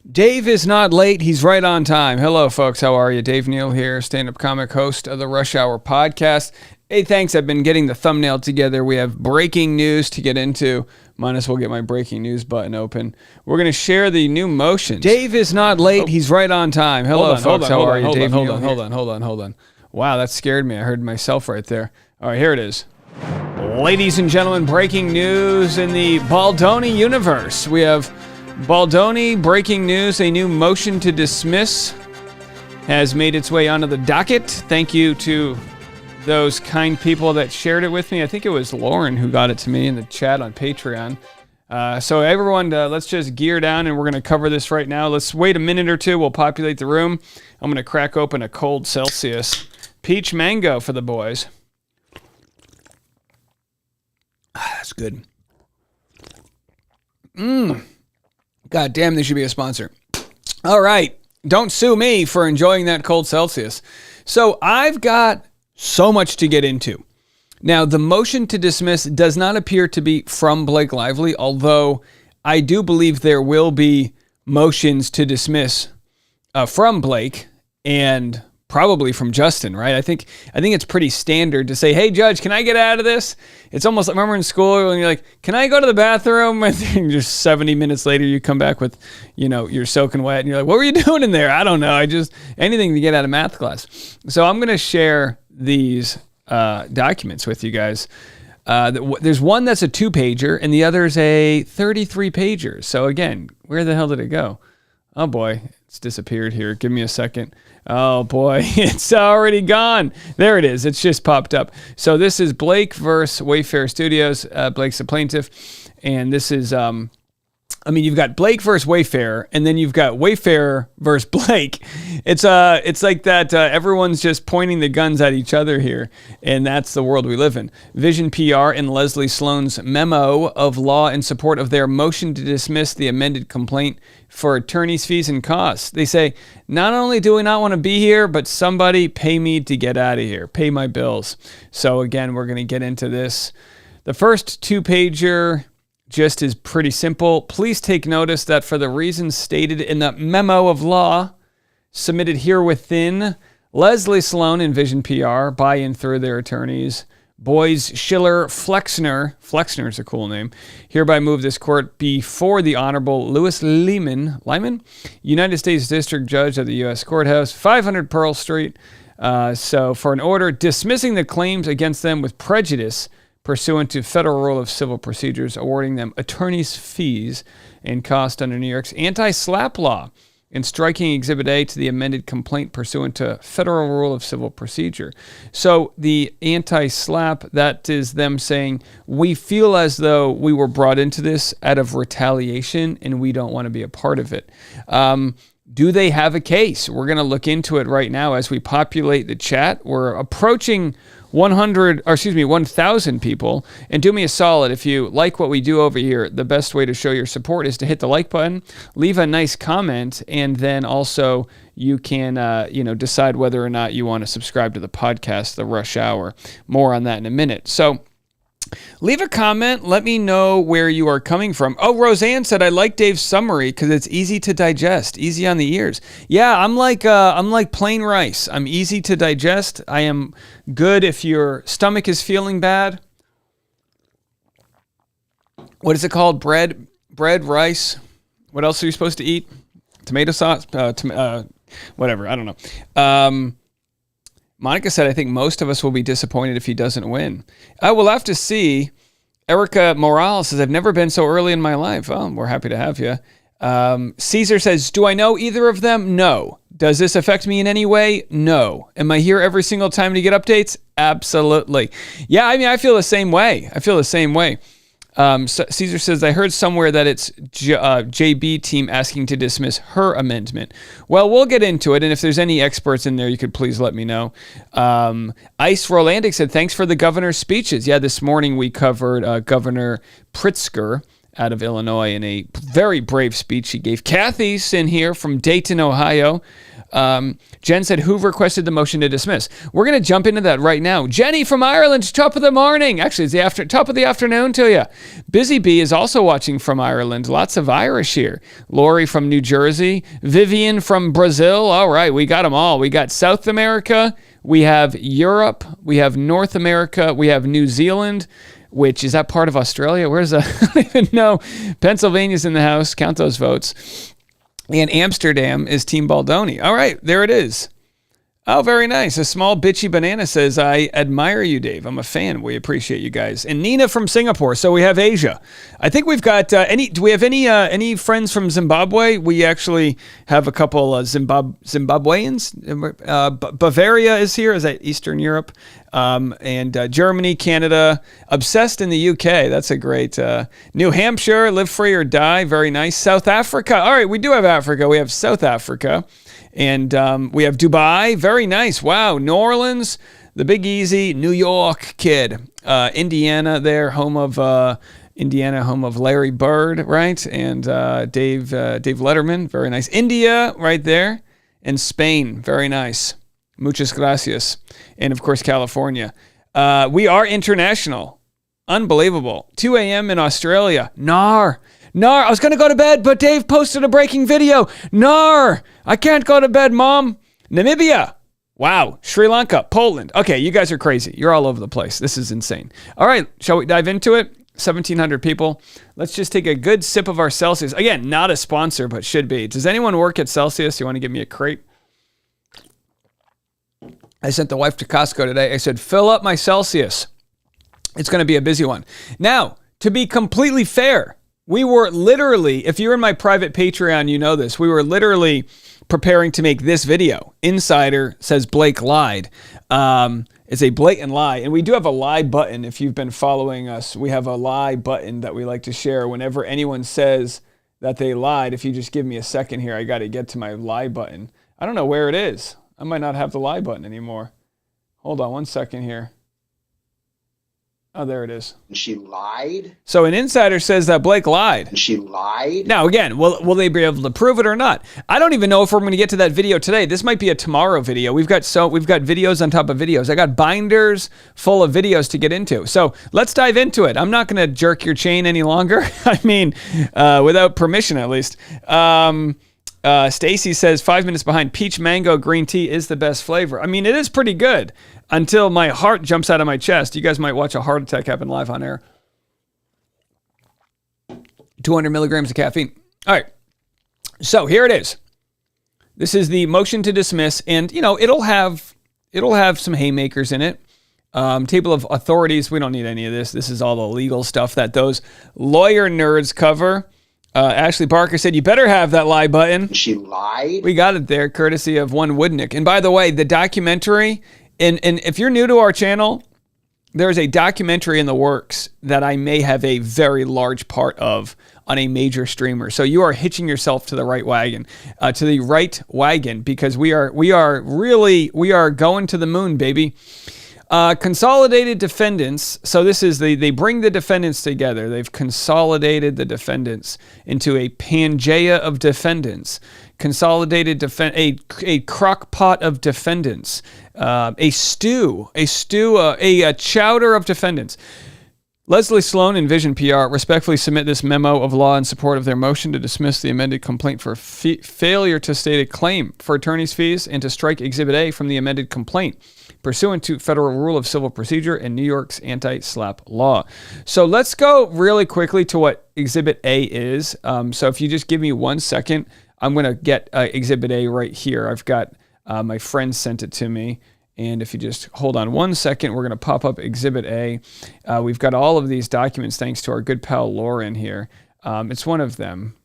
Dave is not late. He's right on time. Hello, folks. How are you? Dave Neal here, stand-up comic, host of the Rush Hour podcast. Hey, thanks. I've been getting the thumbnail together. We have breaking news to get into. Might as well get my breaking news button open. We're going to share the new motions. Dave is not late. He's right on time. Hello, folks. How are you? Dave Neal here. Hold on. Wow, that scared me. I heard myself right there. All right, here it is. Ladies and gentlemen, breaking news in the Baldoni universe. We have Baldoni breaking news. A new motion to dismiss has made its way onto the docket. Thank you to those kind people that shared it with me. I think it was Lauren who got it to me in the chat on Patreon. So everyone, let's just gear down and we're going to cover this right now. Let's wait a minute or two. We'll populate the room. I'm going to crack open a cold Celsius. Peach mango for the boys. That's good. God damn, this should be a sponsor. All right. Don't sue me for enjoying that cold Celsius. So I've got so much to get into. Now, the motion to dismiss does not appear to be from Blake Lively, although I do believe there will be motions to dismiss from Blake and probably from Justin, right? I think it's pretty standard to say, hey, judge, can I get out of this? It's almost like, remember in school when you're like, can I go to the bathroom? And then just 70 minutes later, you come back with, you're soaking wet. And you're like, what were you doing in there? I don't know. Anything to get out of math class. So I'm going to share these documents with you guys. There's one that's a 2-pager and the other is a 33-pager. So again, where the hell did it go? Oh boy, it's disappeared here. Give me a second. Oh boy, it's already gone. There it is. It's just popped up. So this is Blake versus Wayfair Studios. Blake's the plaintiff. And this is, you've got Blake versus Wayfair, and then you've got Wayfair versus Blake. It's like that everyone's just pointing the guns at each other here, and that's the world we live in. Vision PR and Leslie Sloan's memo of law in support of their motion to dismiss the amended complaint for attorney's fees and costs. They say, not only do we not want to be here, but somebody pay me to get out of here, pay my bills. So again, we're going to get into this. The first 2-pager just is pretty simple. Please take notice that for the reasons stated in the memo of law submitted here within, Leslie Sloan and Vision PR, by and through their attorneys, Boyes, Schiller, Flexner is a cool name, hereby move this court before the Honorable Louis Lyman, United States District Judge of the U.S. Courthouse, 500 Pearl Street, so for an order dismissing the claims against them with prejudice pursuant to Federal Rule of Civil Procedures, awarding them attorney's fees and costs under New York's anti-SLAPP law, and striking Exhibit A to the amended complaint pursuant to Federal Rule of Civil Procedure. So the anti-SLAPP, that is them saying, we feel as though we were brought into this out of retaliation and we don't want to be a part of it. Do they have a case? We're going to look into it right now as we populate the chat. We're approaching 1,000 people. And do me a solid, if you like what we do over here, the best way to show your support is to hit the like button, leave a nice comment, and then also you can decide whether or not you want to subscribe to the podcast, The Rush Hour. More on that in a minute. So leave a comment. Let me know where you are coming from. Oh, Roseanne said, I like Dave's summary because it's easy to digest, easy on the ears. Yeah, I'm like plain rice. I'm easy to digest. I am good if your stomach is feeling bad. What is it called? Bread, rice. What else are you supposed to eat? Tomato sauce? Whatever. I don't know. Monica said, I think most of us will be disappointed if he doesn't win. We'll have to see. Erica Morales says, I've never been so early in my life. Oh, we're happy to have you. Caesar says, do I know either of them? No. Does this affect me in any way? No. Am I here every single time to get updates? Absolutely. Yeah, I feel the same way. Caesar says, I heard somewhere that it's JB team asking to dismiss her amendment. Well, we'll get into it, and if there's any experts in there, you could please let me know. Ice Rolandic said, thanks for the governor's speeches. Yeah, this morning we covered Governor Pritzker out of Illinois in a very brave speech he gave. Kathy's in here from Dayton, Ohio. Jen said, who requested the motion to dismiss? We're going to jump into that right now. Jenny from Ireland, top of the morning. Actually, it's the top of the afternoon to you. Busy Bee is also watching from Ireland. Lots of Irish here. Lori from New Jersey. Vivian from Brazil. All right, we got them all. We got South America. We have Europe. We have North America. We have New Zealand, which is that part of Australia? Where's that? I don't even know. Pennsylvania's in the house. Count those votes. And Amsterdam is Team Baldoni. All right, there it is. Oh, very nice. A small bitchy banana says, I admire you, Dave. I'm a fan. We appreciate you guys. And Nina from Singapore. So we have Asia. I think we've got do we have any friends from Zimbabwe? We actually have a couple Zimbabweans. Bavaria is here. Is that Eastern Europe? And Germany, Canada, obsessed in the UK. That's a great, New Hampshire, live free or die. Very nice. South Africa. All right. We do have Africa. We have South Africa. And we have Dubai. Very nice. Wow. New Orleans, the Big Easy, New York kid. Indiana there, home of Larry Bird, right? And Dave Letterman. Very nice. India right there. And Spain. Very nice. Muchas gracias. And, of course, California. We are international. Unbelievable. 2 a.m. in Australia. Nar. I was going to go to bed, but Dave posted a breaking video. I can't go to bed, Mom. Namibia. Wow. Sri Lanka. Poland. Okay, you guys are crazy. You're all over the place. This is insane. All right, shall we dive into it? 1,700 people. Let's just take a good sip of our Celsius. Again, not a sponsor, but should be. Does anyone work at Celsius? You want to give me a crate? I sent the wife to Costco today. I said, fill up my Celsius. It's going to be a busy one. Now, to be completely fair, we were literally, if you're in my private Patreon, you know this, we were literally preparing to make this video. Insider says Blake lied. It's a blatant lie. And we do have a lie button. If you've been following us, we have a lie button that we like to share. Whenever anyone says that they lied, if you just give me a second here, I got to get to my lie button. I don't know where it is. I might not have the lie button anymore. Hold on one second here. Oh, there it is. She lied. So an insider says that Blake lied. She lied. Now, again, will they be able to prove it or not? I don't even know if we're going to get to that video today. This might be a tomorrow video. We've got videos on top of videos. I got binders full of videos to get into. So let's dive into it. I'm not going to jerk your chain any longer. I mean, without permission, at least. Stacy says 5 minutes behind. Peach mango green tea is the best flavor. I mean, it is pretty good until my heart jumps out of my chest. You guys might watch a heart attack happen live on air. 200 milligrams of caffeine. All right. So here it is. This is the motion to dismiss, and it'll have some haymakers in it. Table of authorities. We don't need any of this. This is all the legal stuff that those lawyer nerds cover. Ashley Parker said, you better have that lie button. She lied. We got it there, courtesy of one Woodnick. And by the way, the documentary, and if you're new to our channel, there's a documentary in the works that I may have a very large part of on a major streamer. So you are hitching yourself to the right wagon, because we are going to the moon, baby. Consolidated defendants. So this is they bring the defendants together. They've consolidated the defendants into a Pangea of defendants. Consolidated a crock pot of defendants. A chowder of defendants. Leslie Sloan and Vision PR respectfully submit this memo of law in support of their motion to dismiss the amended complaint for failure to state a claim for attorney's fees and to strike Exhibit A from the amended complaint, pursuant to Federal Rule of Civil Procedure and New York's anti-SLAPP law. So let's go really quickly to what Exhibit A is. So if you just give me 1 second, I'm going to get Exhibit A right here. I've got my friend sent it to me. And if you just hold on 1 second, we're going to pop up Exhibit A. We've got all of these documents thanks to our good pal Lauren here. It's one of them.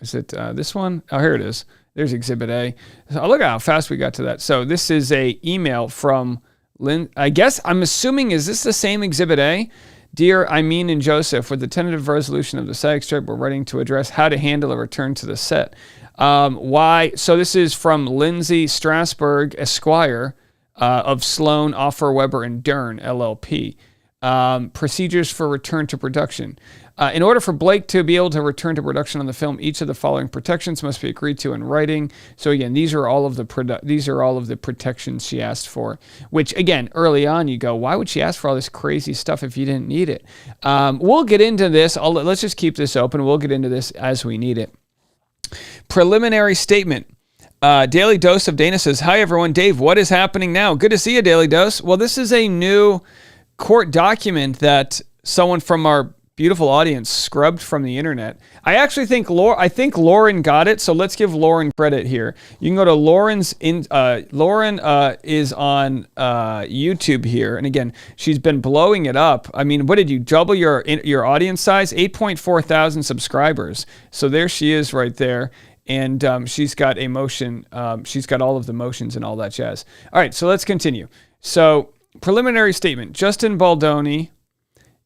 Is it this one? Oh, here it is. There's Exhibit A. So look at how fast we got to that. So this is a email from Lynn. I guess I'm assuming, is this the same Exhibit A? Dear Eileen and Joseph, with the tentative resolution of the SAG strike, we're writing to address how to handle a return to the set. Why? So this is from Lindsay Strasberg, Esquire, of Sloan, Offer, Weber, and Dern, LLP. Procedures for return to production. In order for Blake to be able to return to production on the film, each of the following protections must be agreed to in writing. So again, these are all of the protections she asked for. Which again, early on, you go, why would she ask for all this crazy stuff if you didn't need it? We'll get into this. Let's just keep this open. We'll get into this as we need it. Preliminary statement. Daily Dose of Dana says, "Hi everyone, Dave. What is happening now? Good to see you, Daily Dose. Well, this is a new court document that someone from our beautiful audience scrubbed from the internet. I actually think Lauren got it, so let's give Lauren credit here. You can go to Lauren's Lauren is on YouTube here, and again, she's been blowing it up. I mean, what did you double your audience size? 8.4 thousand subscribers. So there she is right there. And she's got a motion. She's got all of the motions and all that jazz. All right, so let's continue. So preliminary statement. Justin Baldoni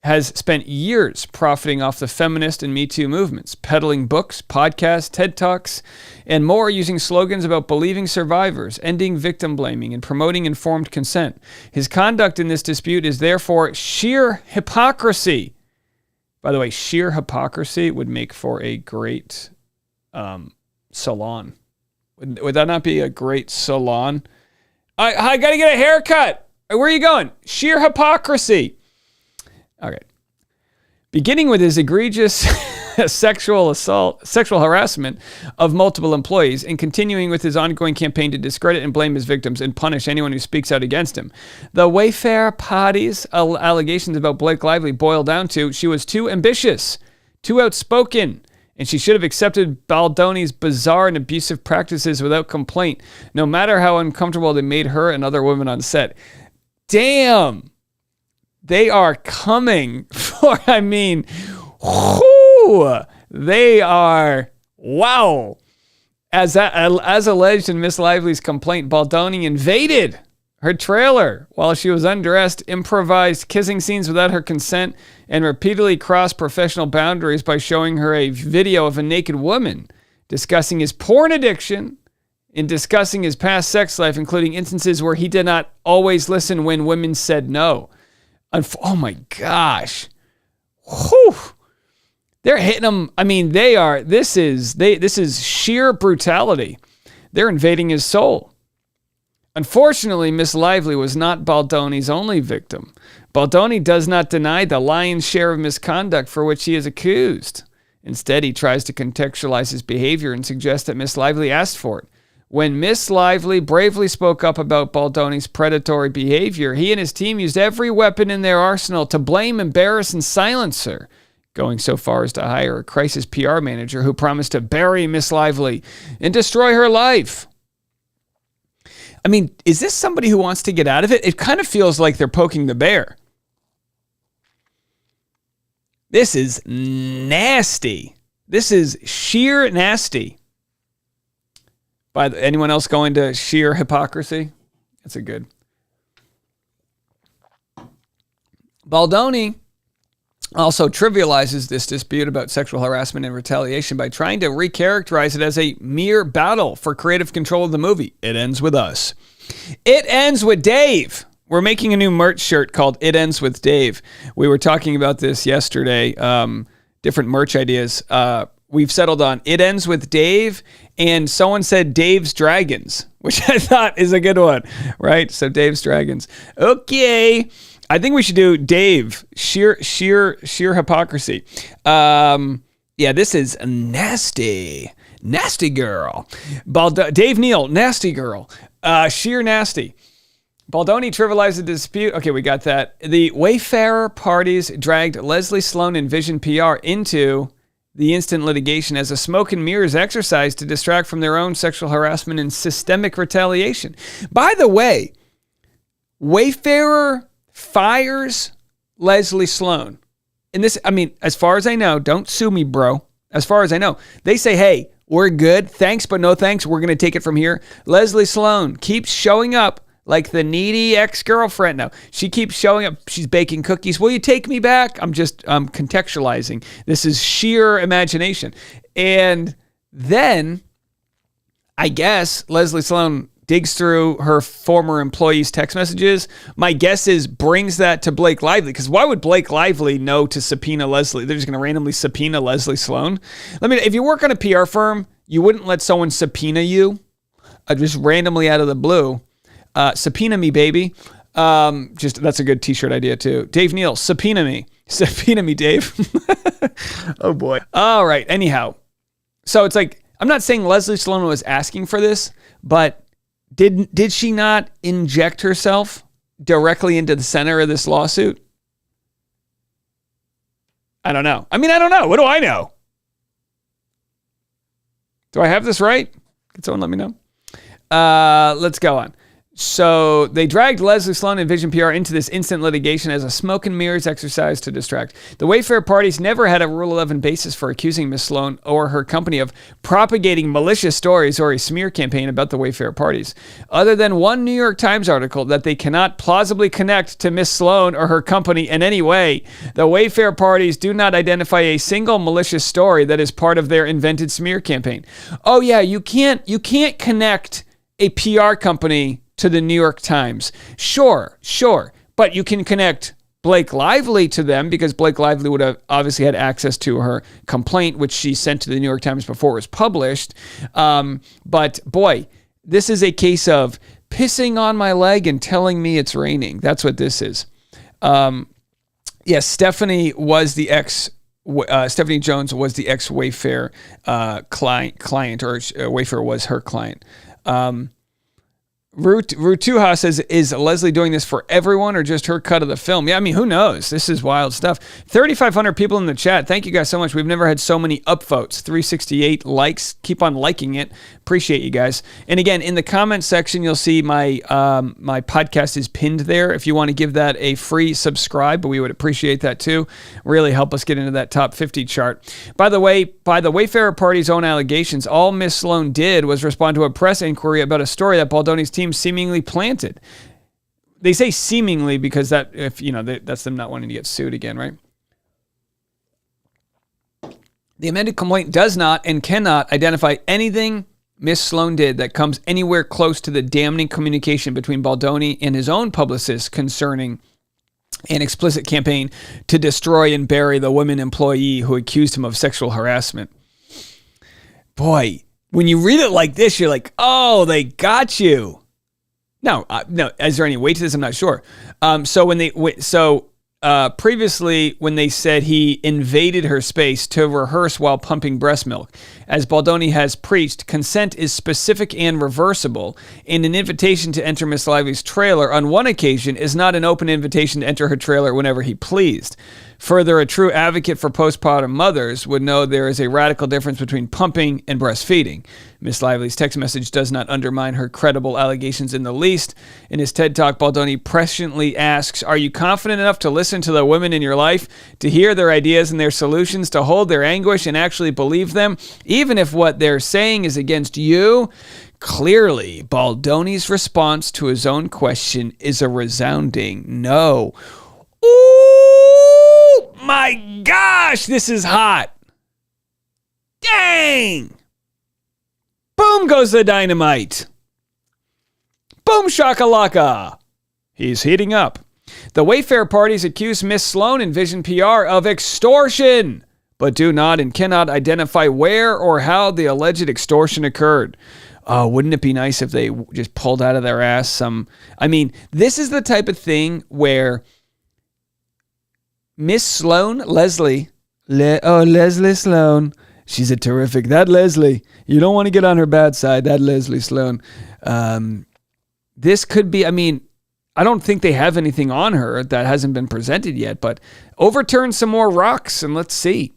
has spent years profiting off the feminist and Me Too movements, peddling books, podcasts, TED Talks, and more, using slogans about believing survivors, ending victim blaming, and promoting informed consent. His conduct in this dispute is therefore sheer hypocrisy. By the way, sheer hypocrisy would make for a great salon. Would that not be a great salon? I got to get a haircut. Where are you going? Sheer hypocrisy. Okay. Beginning with his egregious sexual harassment of multiple employees, and continuing with his ongoing campaign to discredit and blame his victims and punish anyone who speaks out against him. The Wayfair Party's allegations about Blake Lively boil down to she was too ambitious, too outspoken, and she should have accepted Baldoni's bizarre and abusive practices without complaint, no matter how uncomfortable they made her and other women on set. Damn! They are coming for, I mean, whoo, they are, wow. As alleged in Miss Lively's complaint, Baldoni invaded her trailer while she was undressed, improvised kissing scenes without her consent, and repeatedly crossed professional boundaries by showing her a video of a naked woman, discussing his porn addiction, and discussing his past sex life, including instances where he did not always listen when women said no. Oh my gosh. Whew. They're hitting him. I mean, this is sheer brutality. They're invading his soul. Unfortunately, Miss Lively was not Baldoni's only victim. Baldoni does not deny the lion's share of misconduct for which he is accused. Instead, he tries to contextualize his behavior and suggests that Miss Lively asked for it. When Miss Lively bravely spoke up about Baldoni's predatory behavior, he and his team used every weapon in their arsenal to blame, embarrass, and silence her, going so far as to hire a crisis PR manager who promised to bury Miss Lively and destroy her life. I mean, is this somebody who wants to get out of it? It kind of feels like they're poking the bear. This is nasty. This is sheer nasty. Anyone else going to sheer hypocrisy? That's a good. Baldoni also trivializes this dispute about sexual harassment and retaliation by trying to recharacterize it as a mere battle for creative control of the movie. It ends with us. It ends with Dave. We're making a new merch shirt called It Ends with Dave. We were talking about this yesterday. Different merch ideas. We've settled on It Ends with Dave, and someone said Dave's Dragons, which I thought is a good one, right? So Dave's Dragons. Okay. I think we should do Dave, sheer hypocrisy. Yeah, this is nasty. Nasty girl. Dave Neal, nasty girl. Sheer nasty. Baldoni trivialized the dispute. Okay, we got that. The Wayfarer parties dragged Leslie Sloan and Vision PR into the instant litigation as a smoke and mirrors exercise to distract from their own sexual harassment and systemic retaliation. By the way, Wayfarer fires Leslie Sloan. And this, I mean, as far as I know, don't sue me, bro. As far as I know, they say, hey, we're good. Thanks, but no thanks. We're going to take it from here. Leslie Sloan keeps showing up like the needy ex-girlfriend. Now, she keeps showing up. She's baking cookies. Will you take me back? I'm just contextualizing. This is sheer imagination. And then, I guess, Leslie Sloan digs through her former employees' text messages. My guess is brings that to Blake Lively, because why would Blake Lively know to subpoena Leslie? They're just going to randomly subpoena Leslie Sloan. If you work on a PR firm, you wouldn't let someone subpoena you just randomly out of the blue. Subpoena me, baby. That's a good t-shirt idea too. Dave Neal, subpoena me. Subpoena me, Dave. Oh boy. All right. Anyhow, so it's like, I'm not saying Leslie Sloan was asking for this, but did she not inject herself directly into the center of this lawsuit? I don't know. I don't know. What do I know? Do I have this right? Can someone let me know? Let's go on. So they dragged Leslie Sloan and Vision PR into this instant litigation as a smoke and mirrors exercise to distract. The Wayfair parties never had a Rule 11 basis for accusing Miss Sloan or her company of propagating malicious stories or a smear campaign about the Wayfair parties, other than one New York Times article that they cannot plausibly connect to Miss Sloan or her company in any way. The Wayfair parties do not identify a single malicious story that is part of their invented smear campaign. Oh yeah, you can't connect a PR company to the New York Times. Sure. But you can connect Blake Lively to them, because Blake Lively would have obviously had access to her complaint, which she sent to the New York Times before it was published. But boy, this is a case of pissing on my leg and telling me it's raining. That's what this is. Yes, Stephanie was the Stephanie Jones was the ex-Wayfair client, or Wayfair was her client. Rutuha says, is Leslie doing this for everyone or just her cut of the film? Yeah, who knows? This is wild stuff. 3,500 people in the chat. Thank you guys so much. We've never had so many upvotes. 368 likes. Keep on liking it. Appreciate you guys. And again, in the comment section, you'll see my podcast is pinned there. If you want to give that a free subscribe, but we would appreciate that too. Really help us get into that top 50 chart. By the way, by the Wayfarer party's own allegations, all Miss Sloan did was respond to a press inquiry about a story that Baldoni's team seemingly planted. They say seemingly because that's them not wanting to get sued again, right? The amended complaint does not and cannot identify anything Miss Sloan did that comes anywhere close to the damning communication between Baldoni and his own publicist concerning an explicit campaign to destroy and bury the woman employee who accused him of sexual harassment. Boy, when you read it like this, you're like, oh, they got you. No. Is there any weight to this? I'm not sure. Previously, when they said he invaded her space to rehearse while pumping breast milk, as Baldoni has preached, consent is specific and reversible, and an invitation to enter Miss Lively's trailer on one occasion is not an open invitation to enter her trailer whenever he pleased. Further, a true advocate for postpartum mothers would know there is a radical difference between pumping and breastfeeding. Miss Lively's text message does not undermine her credible allegations in the least. In his TED Talk, Baldoni presciently asks, are you confident enough to listen to the women in your life, to hear their ideas and their solutions, to hold their anguish and actually believe them, even if what they're saying is against you? Clearly, Baldoni's response to his own question is a resounding no. Ooh, my gosh, this is hot. Dang. Boom goes the dynamite. Boom shakalaka. He's heating up. The Wayfair parties accuse Miss Sloan and Vision PR of extortion, but do not and cannot identify where or how the alleged extortion occurred. Oh, wouldn't it be nice if they just pulled out of their ass some... this is the type of thing where Miss Sloan, Leslie Sloan, she's a terrific... That Leslie, you don't want to get on her bad side, that Leslie Sloan. This could be... I don't think they have anything on her that hasn't been presented yet, but overturn some more rocks and let's see.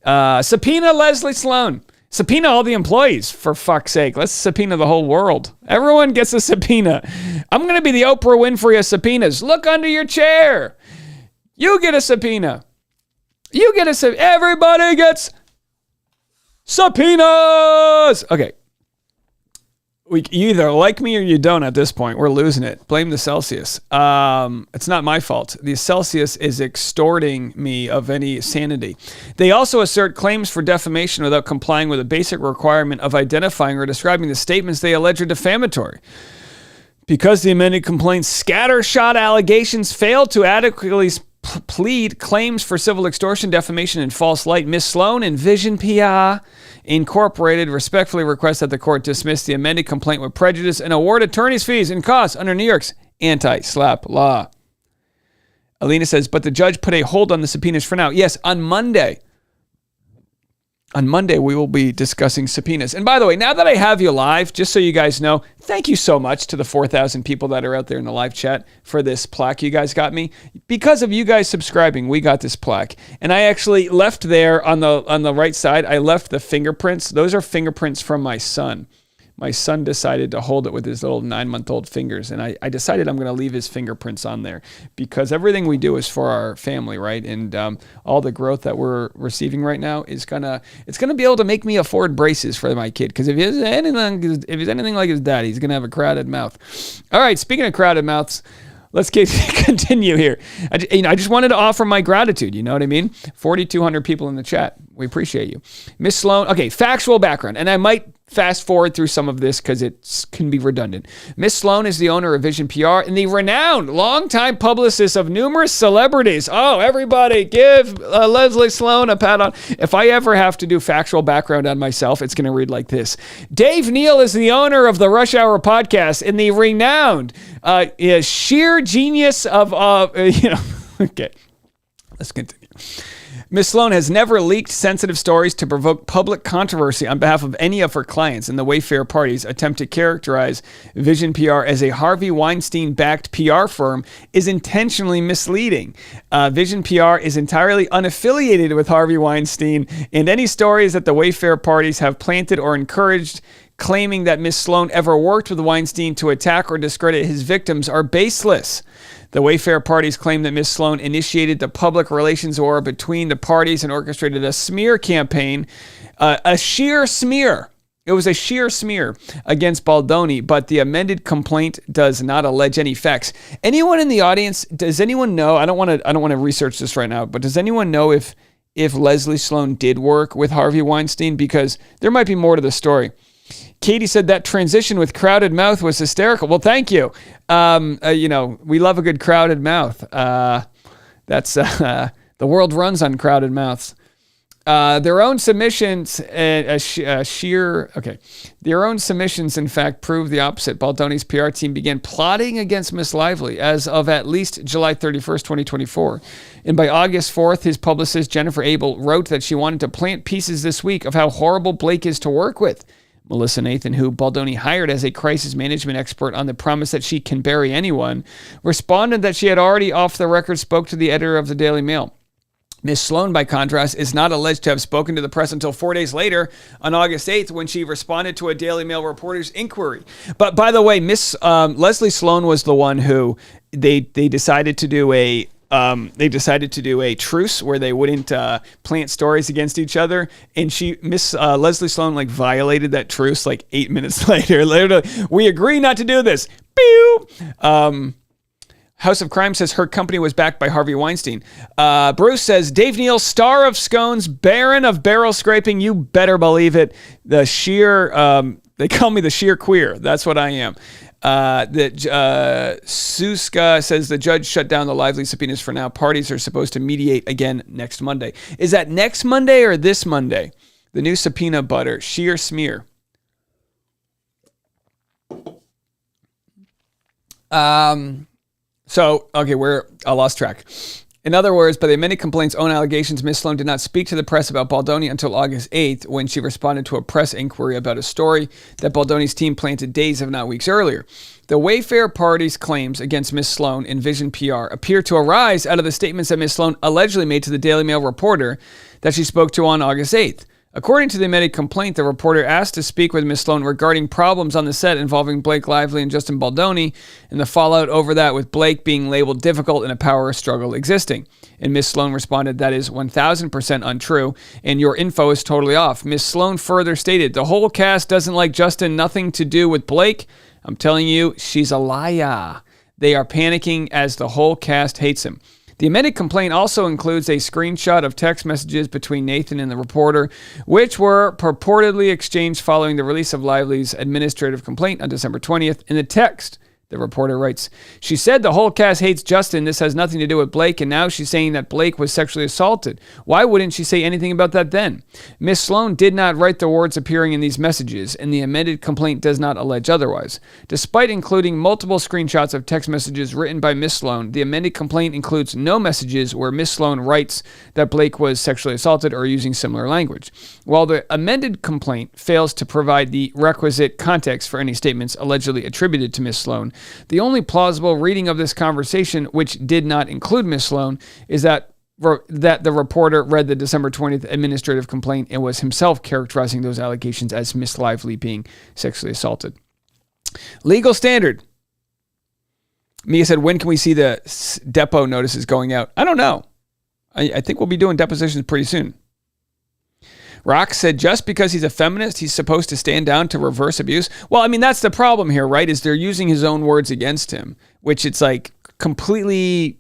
Subpoena Leslie Sloan. Subpoena all the employees, for fuck's sake. Let's subpoena the whole world. Everyone gets a subpoena. I'm going to be the Oprah Winfrey of subpoenas. Look under your chair. You get a subpoena. Everybody gets subpoenas. Okay. You either like me or you don't at this point. We're losing it. Blame the Celsius. It's not my fault. The Celsius is extorting me of any sanity. They also assert claims for defamation without complying with a basic requirement of identifying or describing the statements they allege are defamatory. Because the amended complaint's scattershot allegations fail to adequately plead claims for civil extortion, defamation, and false light, Ms. Sloan and Vision PR Incorporated respectfully request that the court dismiss the amended complaint with prejudice and award attorney's fees and costs under New York's anti-SLAPP law. Alina says, but the judge put a hold on the subpoenas for now. Yes, on Monday. On Monday, we will be discussing subpoenas. And by the way, now that I have you live, just so you guys know, thank you so much to the 4,000 people that are out there in the live chat for this plaque you guys got me. Because of you guys subscribing, we got this plaque. And I actually left there on the right side, I left the fingerprints. Those are fingerprints from my son. My son decided to hold it with his little 9-month-old fingers. And I decided I'm going to leave his fingerprints on there because everything we do is for our family, right? And all the growth that we're receiving right now is it's gonna be able to make me afford braces for my kid. Because if he's anything like his dad, he's going to have a crowded mouth. All right, speaking of crowded mouths, let's continue here. I just wanted to offer my gratitude. You know what I mean? 4,200 people in the chat. We appreciate you. Miss Sloan. Okay, factual background. And I might fast forward through some of this because it can be redundant. Miss Sloan is the owner of Vision PR and the renowned longtime publicist of numerous celebrities. Oh, everybody give Leslie Sloan a pat on. If I ever have to do factual background on myself, it's going to read like this. Dave Neal is the owner of the Rush Hour podcast and the renowned sheer genius of, okay, let's continue. Ms. Sloan has never leaked sensitive stories to provoke public controversy on behalf of any of her clients, and the Wayfair party's attempt to characterize Vision PR as a Harvey Weinstein-backed PR firm is intentionally misleading. Vision PR is entirely unaffiliated with Harvey Weinstein, and any stories that the Wayfair parties have planted or encouraged claiming that Ms. Sloan ever worked with Weinstein to attack or discredit his victims are baseless. The Wayfair parties claim that Ms. Sloan initiated the public relations war between the parties and orchestrated a smear campaign, a sheer smear. It was a sheer smear against Baldoni, but the amended complaint does not allege any facts. Anyone in the audience, does anyone know? I don't want to research this right now, but does anyone know if Leslie Sloan did work with Harvey Weinstein? Because there might be more to the story. Katie said that transition with crowded mouth was hysterical. Well, thank you. We love a good crowded mouth. That's the world runs on crowded mouths. Their own submissions, Their own submissions, in fact, prove the opposite. Baldoni's PR team began plotting against Miss Lively as of at least July 31st, 2024. And by August 4th, his publicist, Jennifer Abel, wrote that she wanted to plant pieces this week of how horrible Blake is to work with. Melissa Nathan, who Baldoni hired as a crisis management expert on the promise that she can bury anyone, responded that she had already off the record spoke to the editor of the Daily Mail. Ms. Sloan, by contrast, is not alleged to have spoken to the press until 4 days later, on August 8th, when she responded to a Daily Mail reporter's inquiry. But by the way, Leslie Sloan was the one who they decided to do a truce where they wouldn't plant stories against each other, and Leslie Sloan violated that truce 8 minutes later. Literally, we agree not to do this. Pew! House of Crime says her company was backed by Harvey Weinstein. Bruce says, Dave Neal, star of scones, baron of barrel scraping. You better believe it. The sheer, they call me the sheer queer. That's what I am. Suska says the judge shut down the Lively subpoenas for now. Parties are supposed to mediate again next Monday. Is that next Monday or this Monday? The new subpoena butter, sheer smear. I lost track. In other words, by the amended complaint's own allegations, Ms. Sloan did not speak to the press about Baldoni until August 8th, when she responded to a press inquiry about a story that Baldoni's team planted days, if not weeks earlier. The Wayfair party's claims against Ms. Sloan and Vision PR appear to arise out of the statements that Ms. Sloan allegedly made to the Daily Mail reporter that she spoke to on August 8th. According to the amended complaint, the reporter asked to speak with Ms. Sloan regarding problems on the set involving Blake Lively and Justin Baldoni and the fallout over that, with Blake being labeled difficult and a power struggle existing. And Ms. Sloan responded, "That is 1,000% untrue, and your info is totally off." Ms. Sloan further stated, "The whole cast doesn't like Justin, nothing to do with Blake. I'm telling you, she's a liar. They are panicking as the whole cast hates him." The amended complaint also includes a screenshot of text messages between Nathan and the reporter, which were purportedly exchanged following the release of Lively's administrative complaint on December 20th. In the text, the reporter writes, "She said the whole cast hates Justin. This has nothing to do with Blake, and now she's saying that Blake was sexually assaulted. Why wouldn't she say anything about that then?" Ms. Sloan did not write the words appearing in these messages, and the amended complaint does not allege otherwise. Despite including multiple screenshots of text messages written by Ms. Sloan, the amended complaint includes no messages where Ms. Sloan writes that Blake was sexually assaulted or using similar language. While the amended complaint fails to provide the requisite context for any statements allegedly attributed to Ms. Sloan, the only plausible reading of this conversation, which did not include Ms. Sloan, is that the reporter read the December 20th administrative complaint and was himself characterizing those allegations as Miss Lively being sexually assaulted. Legal standard. Mia said, "When can we see the depo notices going out?" I don't know. I think we'll be doing depositions pretty soon. Rock said, "Just because he's a feminist, he's supposed to stand down to reverse abuse." Well, I mean, that's the problem here, right? Is they're using his own words against him, which it's like completely,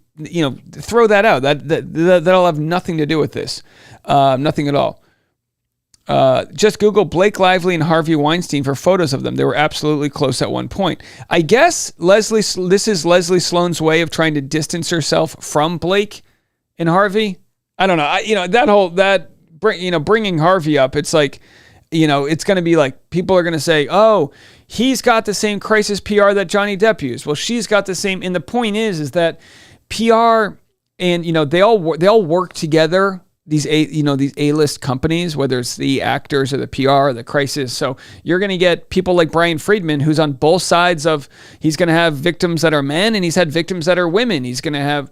throw that out. That'll have nothing to do with this. Nothing at all. Just Google Blake Lively and Harvey Weinstein for photos of them. They were absolutely close at one point. I guess this is Leslie Sloan's way of trying to distance herself from Blake and Harvey. I don't know. Bringing Harvey up, it's like, it's going to be like, people are going to say, "Oh, he's got the same crisis PR that Johnny Depp used." Well, she's got the same. And the point is that PR and, they all work together. These A-list companies, whether it's the actors or the PR or the crisis. So you're going to get people like Brian Friedman, who's on both sides of, he's going to have victims that are men and he's had victims that are women. He's going to have,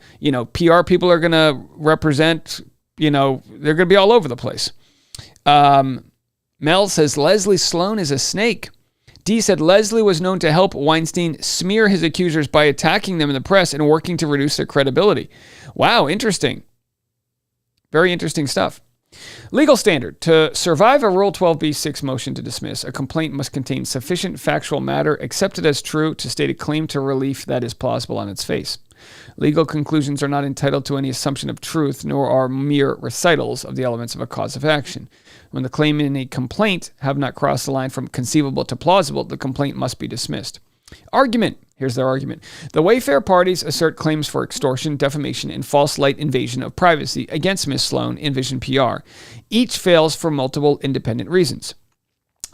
PR people are going to represent, they're going to be all over the place. Mel says, "Leslie Sloan is a snake." D said, "Leslie was known to help Weinstein smear his accusers by attacking them in the press and working to reduce their credibility." Wow, interesting. Very interesting stuff. Legal standard. To survive a Rule 12b-6 motion to dismiss, a complaint must contain sufficient factual matter accepted as true to state a claim to relief that is plausible on its face. Legal conclusions are not entitled to any assumption of truth, nor are mere recitals of the elements of a cause of action. When the claim in a complaint have not crossed the line from conceivable to plausible, the complaint must be dismissed. Argument. Here's their argument. The Wayfair parties assert claims for extortion, defamation, and false light invasion of privacy against Ms. Sloan and Vision PR. Each fails for multiple independent reasons.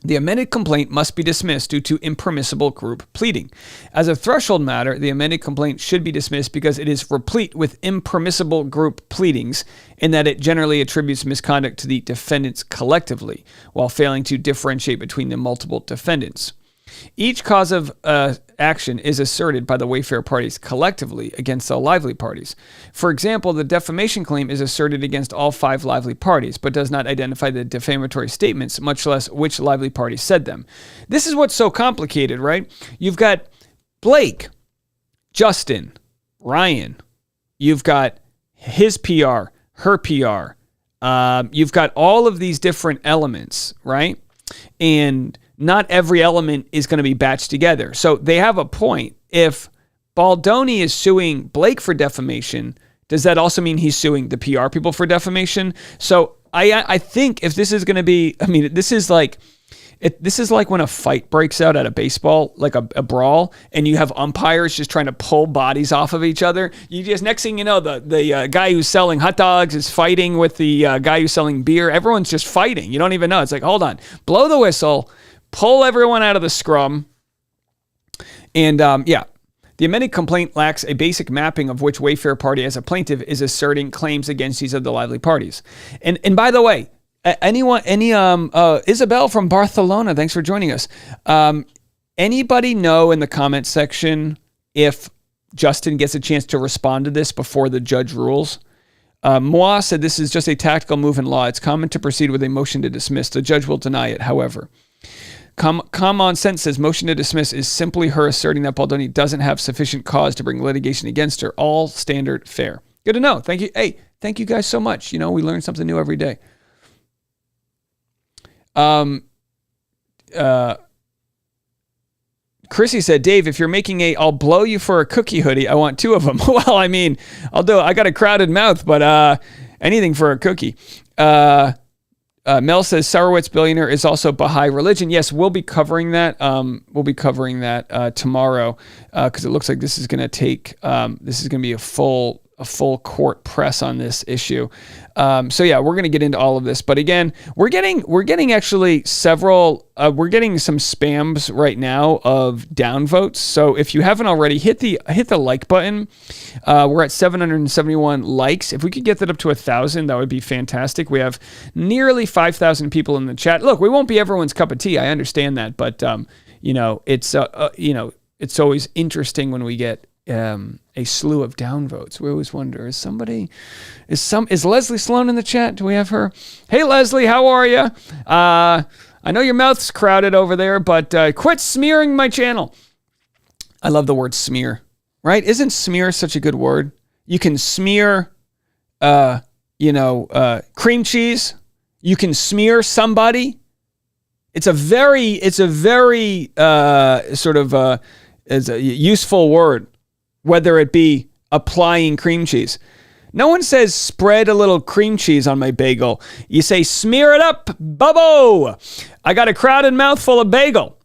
The amended complaint must be dismissed due to impermissible group pleading. As a threshold matter, the amended complaint should be dismissed because it is replete with impermissible group pleadings in that it generally attributes misconduct to the defendants collectively, while failing to differentiate between the multiple defendants. Each cause of action is asserted by the Wayfair parties collectively against the Lively parties. For example, the defamation claim is asserted against all 5 Lively parties, but does not identify the defamatory statements, much less which Lively party said them. This is what's so complicated, right? You've got Blake, Justin, Ryan. You've got his PR, her PR. You've got all of these different elements, right? And not every element is going to be batched together. So they have a point. If Baldoni is suing Blake for defamation, does that also mean he's suing the PR people for defamation? So I think if this is going to be, this is like when a fight breaks out at a baseball, like a brawl, and you have umpires just trying to pull bodies off of each other. You just, next thing you know, the guy who's selling hot dogs is fighting with the guy who's selling beer. Everyone's just fighting. You don't even know. It's like, hold on, blow the whistle, pull everyone out of the scrum. And the amended complaint lacks a basic mapping of which Wayfair party as a plaintiff is asserting claims against each of the Lively parties. And by the way, Isabel from Barcelona, thanks for joining us. Anybody know in the comment section if Justin gets a chance to respond to this before the judge rules? Moi said this is just a tactical move in law. It's common to proceed with a motion to dismiss. The judge will deny it, however. Common sense says motion to dismiss is simply her asserting that Baldoni doesn't have sufficient cause to bring litigation against her. All standard fair. Good to know. Thank you. Hey, thank you guys so much. We learn something new every day. Chrissy said, Dave, if you're making I'll blow you for a cookie hoodie, I want 2 of them. Well, I mean, I'll do it. I got a crowded mouth, but anything for a cookie. Mel says Sarowitz billionaire is also Baha'i religion. Yes, we'll be covering that. Tomorrow because it looks like this is going to be a full court press on this issue. So yeah, we're going to get into all of this. But again, we're getting actually several. We're getting some spams right now of downvotes. So if you haven't already, hit the like button. We're at 771 likes. If we could get that up to 1,000, that would be fantastic. We have nearly 5,000 people in the chat. Look, we won't be everyone's cup of tea. I understand that, but it's always interesting when we get a slew of downvotes. We always wonder, is Leslie Sloan in the chat? Do we have her? Hey, Leslie, how are you? I know your mouth's crowded over there, but quit smearing my channel. I love the word smear, right? Isn't smear such a good word? You can smear, cream cheese. You can smear somebody. It's a very is a useful word, whether it be applying cream cheese. No one says spread a little cream cheese on my bagel. You say smear it up, bubbo. I got a crowded mouthful of bagel.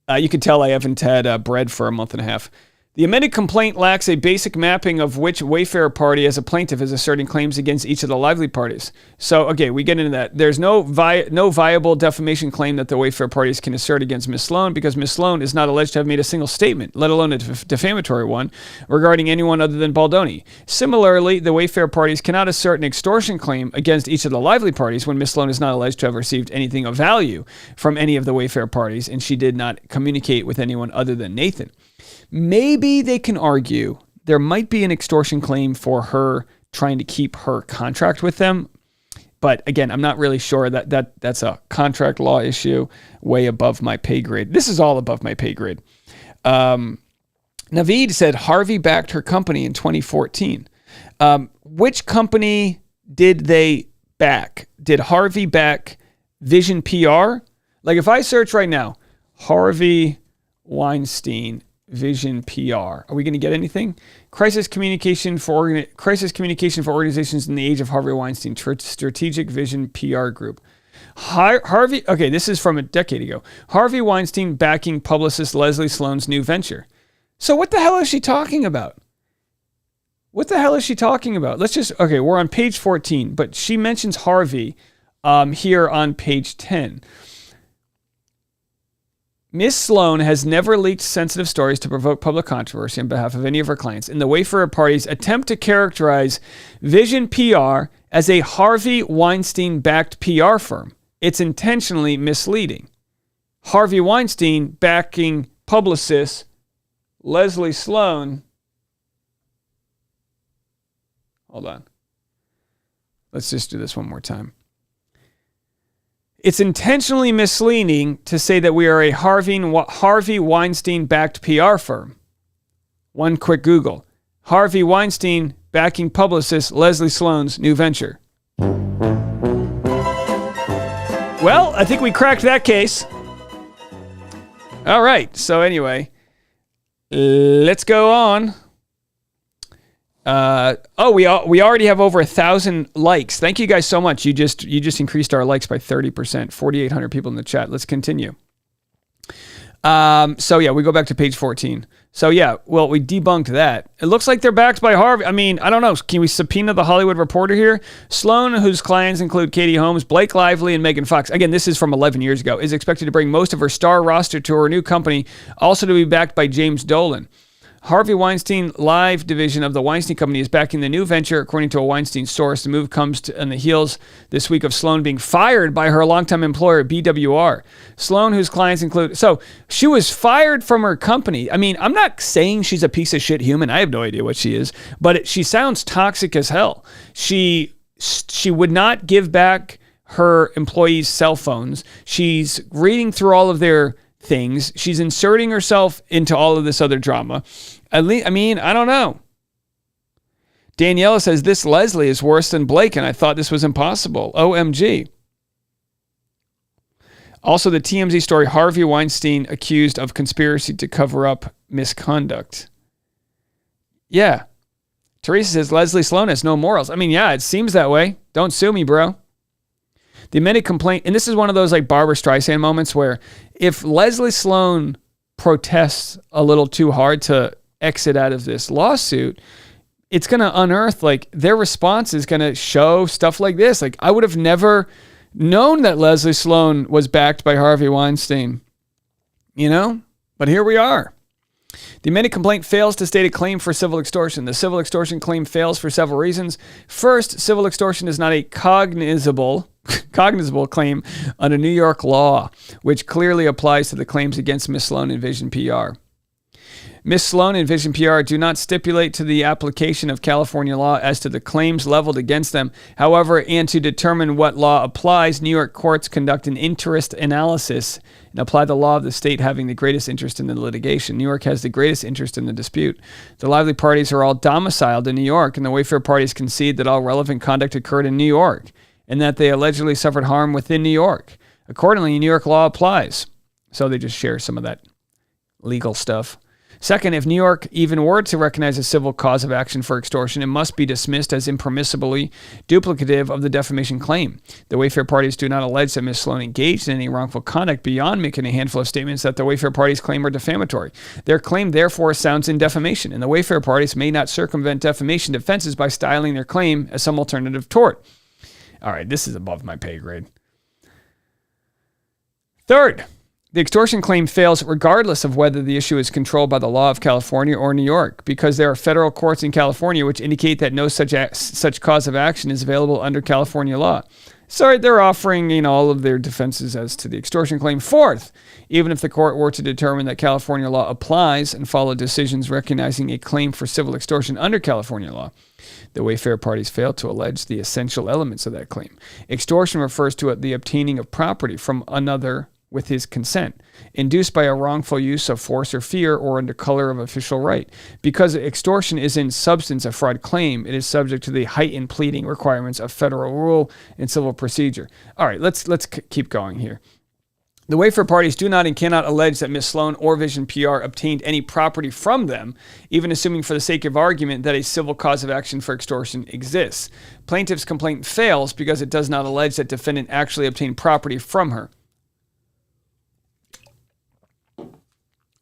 You can tell I haven't had bread for a month and a half. The amended complaint lacks a basic mapping of which Wayfarer party as a plaintiff is asserting claims against each of the lively parties. So, okay, we get into that. There's no viable defamation claim that the Wayfarer parties can assert against Ms. Sloan because Ms. Sloan is not alleged to have made a single statement, let alone a defamatory one, regarding anyone other than Baldoni. Similarly, the Wayfarer parties cannot assert an extortion claim against each of the lively parties when Ms. Sloan is not alleged to have received anything of value from any of the Wayfarer parties, and she did not communicate with anyone other than Nathan. Maybe they can argue there might be an extortion claim for her trying to keep her contract with them. But again, I'm not really sure that's a contract law issue way above my pay grade. This is all above my pay grade. Naveed said Harvey backed her company in 2014. Which company did they back? Did Harvey back Vision PR? Like if I search right now, Harvey Weinstein Vision PR. Are we going to get anything? Crisis communication for organizations in the age of Harvey Weinstein. Strategic Vision PR Group. Harvey. Okay, this is from a decade ago. Harvey Weinstein backing publicist Leslie Sloan's new venture. So what the hell is she talking about? Let's just. Okay, we're on page 14, but she mentions Harvey here on page 10. Ms. Sloan has never leaked sensitive stories to provoke public controversy on behalf of any of her clients. In the Wayfarer party's attempt to characterize Vision PR as a Harvey Weinstein-backed PR firm, it's intentionally misleading. Harvey Weinstein backing publicist Leslie Sloan. Hold on. Let's just do this one more time. It's intentionally misleading to say that we are a Harvey Weinstein-backed PR firm. One quick Google. Harvey Weinstein backing publicist Leslie Sloan's new venture. Well, I think we cracked that case. All right. So anyway, let's go on. We already have over 1,000 likes. Thank you guys so much. You just increased our likes by 30%. 4,800 people in the chat. Let's continue. So yeah, we go back to page 14. So yeah, well, we debunked that. It looks like they're backed by Harvey. I mean, I don't know. Can we subpoena the Hollywood Reporter here? Sloan, whose clients include Katie Holmes, Blake Lively, and Megan Fox. Again, this is from 11 years ago. Is expected to bring most of her star roster to her new company, also to be backed by James Dolan. Harvey Weinstein Live division of the Weinstein Company is backing the new venture, according to a Weinstein source. The move comes on the heels this week of Sloan being fired by her longtime employer, BWR. Sloan, whose clients include... So she was fired from her company. I mean, I'm not saying she's a piece of shit human. I have no idea what she is. But she sounds toxic as hell. She would not give back her employees' cell phones. She's reading through all of their things. She's inserting herself into all of this other drama. I don't know. Daniela says, this Leslie is worse than Blake, and I thought this was impossible. OMG. Also, the TMZ story, Harvey Weinstein accused of conspiracy to cover up misconduct. Yeah. Teresa says, Leslie Sloan has no morals. I mean, yeah, it seems that way. Don't sue me, bro. The amended complaint, and this is one of those like Barbara Streisand moments where if Leslie Sloan protests a little too hard to exit out of this lawsuit, it's going to unearth, like, their response is going to show stuff like this. Like, I would have never known that Leslie Sloan was backed by Harvey Weinstein, you know? But here we are. The amended complaint fails to state a claim for civil extortion. The civil extortion claim fails for several reasons. First, civil extortion is not a cognizable claim under New York law, which clearly applies to the claims against Ms. Sloan and Vision PR. Ms. Sloan and Vision PR do not stipulate to the application of California law as to the claims leveled against them. However, and to determine what law applies, New York courts conduct an interest analysis and apply the law of the state having the greatest interest in the litigation. New York has the greatest interest in the dispute. The lively parties are all domiciled in New York, and the Wayfair parties concede that all relevant conduct occurred in New York and that they allegedly suffered harm within New York. Accordingly, New York law applies. So they just share some of that legal stuff. Second, if New York even were to recognize a civil cause of action for extortion, it must be dismissed as impermissibly duplicative of the defamation claim. The Wayfair parties do not allege that Ms. Sloan engaged in any wrongful conduct beyond making a handful of statements that the Wayfair parties claim are defamatory. Their claim, therefore, sounds in defamation, and the Wayfair parties may not circumvent defamation defenses by styling their claim as some alternative tort. All right, this is above my pay grade. Third, the extortion claim fails regardless of whether the issue is controlled by the law of California or New York, because there are federal courts in California which indicate that no such cause of action is available under California law. So they're offering, all of their defenses as to the extortion claim. Fourth, even if the court were to determine that California law applies and follow decisions recognizing a claim for civil extortion under California law, the Wayfair parties fail to allege the essential elements of that claim. Extortion refers to the obtaining of property from another with his consent, induced by a wrongful use of force or fear or under color of official right. Because extortion is in substance a fraud claim, it is subject to the heightened pleading requirements of federal rule and civil procedure. All right, let's keep going here. The Wayfair parties do not and cannot allege that Ms. Sloan or Vision PR obtained any property from them, even assuming for the sake of argument that a civil cause of action for extortion exists. Plaintiff's complaint fails because it does not allege that defendant actually obtained property from her.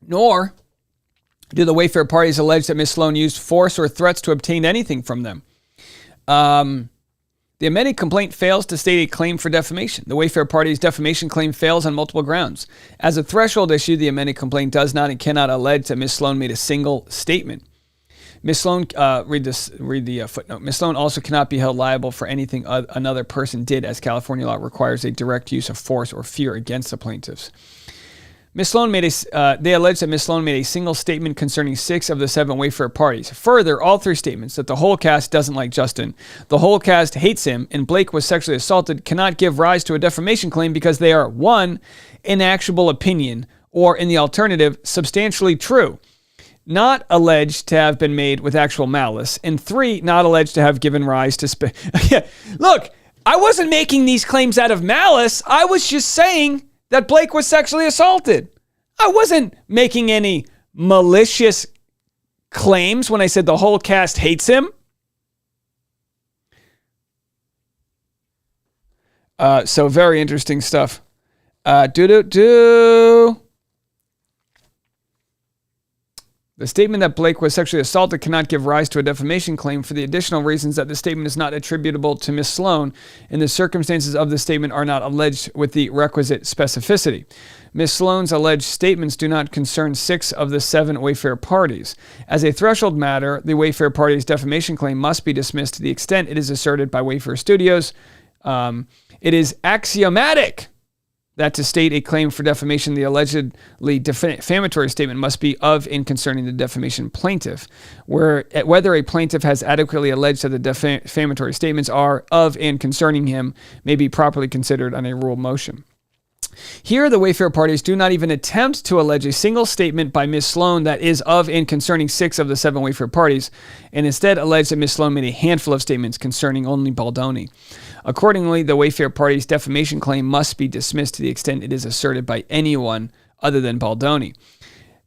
Nor do the Wayfair parties allege that Ms. Sloan used force or threats to obtain anything from them. The amended complaint fails to state a claim for defamation. The Wayfair party's defamation claim fails on multiple grounds. As a threshold issue, the amended complaint does not and cannot allege that Ms. Sloan made a single statement. Ms. Sloan, read the footnote. Ms. Sloan also cannot be held liable for anything another person did, as California law requires a direct use of force or fear against the plaintiffs. Ms. Sloan they allege that Ms. Sloan made a single statement concerning 6 of the 7 Wayfair parties. Further, all 3 statements that the whole cast doesn't like Justin, the whole cast hates him, and Blake was sexually assaulted cannot give rise to a defamation claim because they are 1, an actual opinion, or in the alternative, substantially true, not alleged to have been made with actual malice, and 3, not alleged to have given rise to... Look, I wasn't making these claims out of malice. I was just saying that Blake was sexually assaulted. I wasn't making any malicious claims when I said the whole cast hates him. So very interesting stuff. The statement that Blake was sexually assaulted cannot give rise to a defamation claim for the additional reasons that the statement is not attributable to Miss Sloan, and the circumstances of the statement are not alleged with the requisite specificity. Miss Sloan's alleged statements do not concern 6 of the 7 Wayfair parties. As a threshold matter, the Wayfair party's defamation claim must be dismissed to the extent it is asserted by Wayfair Studios. It is axiomatic that to state a claim for defamation, the allegedly defamatory statement must be of and concerning the defamation plaintiff, whether a plaintiff has adequately alleged that the defamatory statements are of and concerning him may be properly considered on a rule motion. Here, the Wayfair parties do not even attempt to allege a single statement by Ms. Sloan that is of and concerning 6 of the 7 Wayfair parties, and instead allege that Ms. Sloan made a handful of statements concerning only Baldoni. Accordingly, the Wayfair party's defamation claim must be dismissed to the extent it is asserted by anyone other than Baldoni.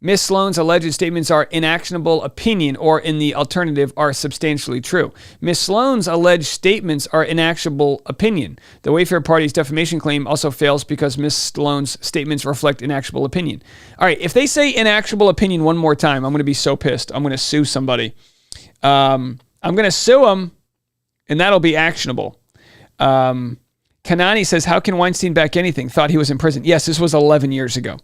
Ms. Sloan's alleged statements are inactionable opinion, or in the alternative, are substantially true. Ms. Sloan's alleged statements are inactionable opinion. The Wayfair party's defamation claim also fails because Ms. Sloan's statements reflect inactionable opinion. All right, if they say inactionable opinion one more time, I'm going to be so pissed. I'm going to sue somebody. I'm going to sue them, and that'll be actionable. Kanani says, how can Weinstein back anything? Thought he was in prison. Yes, this was 11 years ago.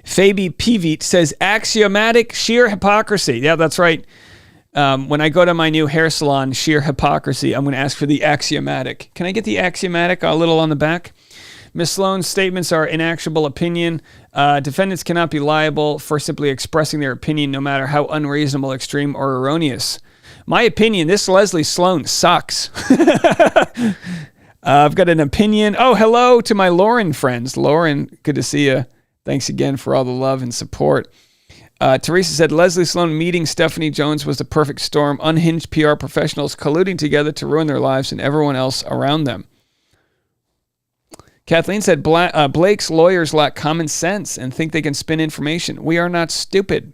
Fabi Pivit says, axiomatic sheer hypocrisy. Yeah, that's right. When I go to my new hair salon, sheer hypocrisy, I'm going to ask for the axiomatic. Can I get the axiomatic a little on the back? Ms. Sloan's statements are inactionable opinion. Defendants cannot be liable for simply expressing their opinion, no matter how unreasonable, extreme, or erroneous. My opinion, this Leslie Sloan sucks. I've got an opinion. Oh, hello to my Lauren friends. Lauren, good to see you. Thanks again for all the love and support. Teresa said, Leslie Sloan meeting Stephanie Jones was the perfect storm. Unhinged PR professionals colluding together to ruin their lives and everyone else around them. Kathleen said, Blake's lawyers lack common sense and think they can spin information. We are not stupid.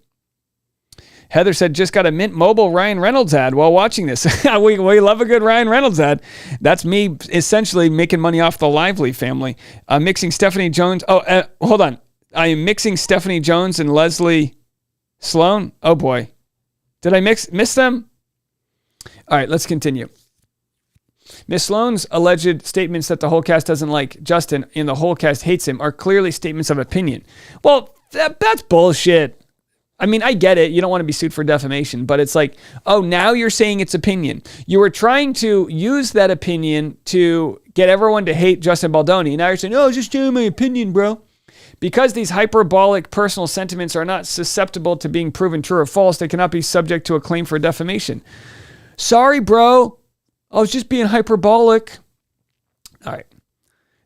Heather said, just got a Mint Mobile Ryan Reynolds ad while watching this. we love a good Ryan Reynolds ad. That's me essentially making money off the Lively family. Mixing Stephanie Jones. Hold on. I am mixing Stephanie Jones and Leslie Sloan. Oh boy. Did I miss them? All right, let's continue. Ms. Sloan's alleged statements that the whole cast doesn't like Justin and the whole cast hates him are clearly statements of opinion. Well, that's bullshit. I mean, I get it. You don't want to be sued for defamation, but it's like, oh, now you're saying it's opinion. You were trying to use that opinion to get everyone to hate Justin Baldoni. Now you're saying, oh, just sharing my opinion, bro. Because these hyperbolic personal sentiments are not susceptible to being proven true or false, they cannot be subject to a claim for defamation. Sorry, bro. I was just being hyperbolic. All right.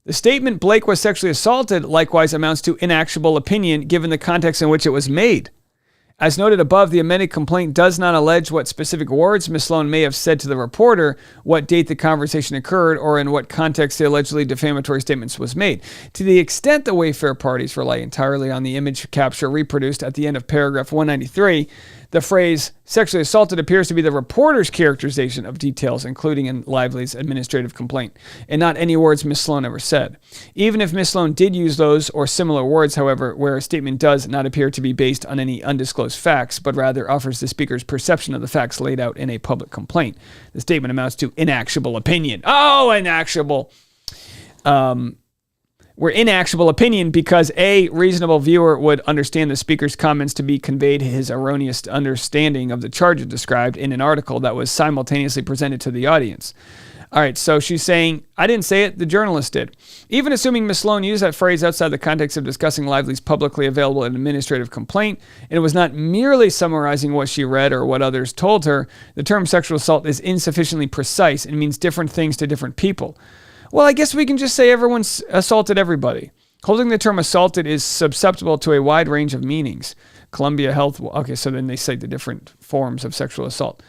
The statement Blake was sexually assaulted likewise amounts to inactionable opinion given the context in which it was made. As noted above, the amended complaint does not allege what specific words Ms. Sloan may have said to the reporter, what date the conversation occurred, or in what context the allegedly defamatory statements was made. To the extent the Wayfair parties rely entirely on the image capture reproduced at the end of paragraph 193, the phrase sexually assaulted appears to be the reporter's characterization of details, including in Lively's administrative complaint, and not any words Ms. Sloan ever said. Even if Ms. Sloan did use those or similar words, however, where a statement does not appear to be based on any undisclosed facts, but rather offers the speaker's perception of the facts laid out in a public complaint, the statement amounts to inactionable opinion. Oh, inactionable. We're inactionable opinion because a reasonable viewer would understand the speaker's comments to be conveyed his erroneous understanding of the charges described in an article that was simultaneously presented to the audience. All right, so she's saying, I didn't say it, the journalist did. Even assuming Ms. Sloan used that phrase outside the context of discussing Lively's publicly available administrative complaint, and it was not merely summarizing what she read or what others told her, the term sexual assault is insufficiently precise and means different things to different people. Well, I guess we can just say everyone's assaulted everybody. Holding the term assaulted is susceptible to a wide range of meanings. Columbia Health, okay, so then they cite the different forms of sexual assault.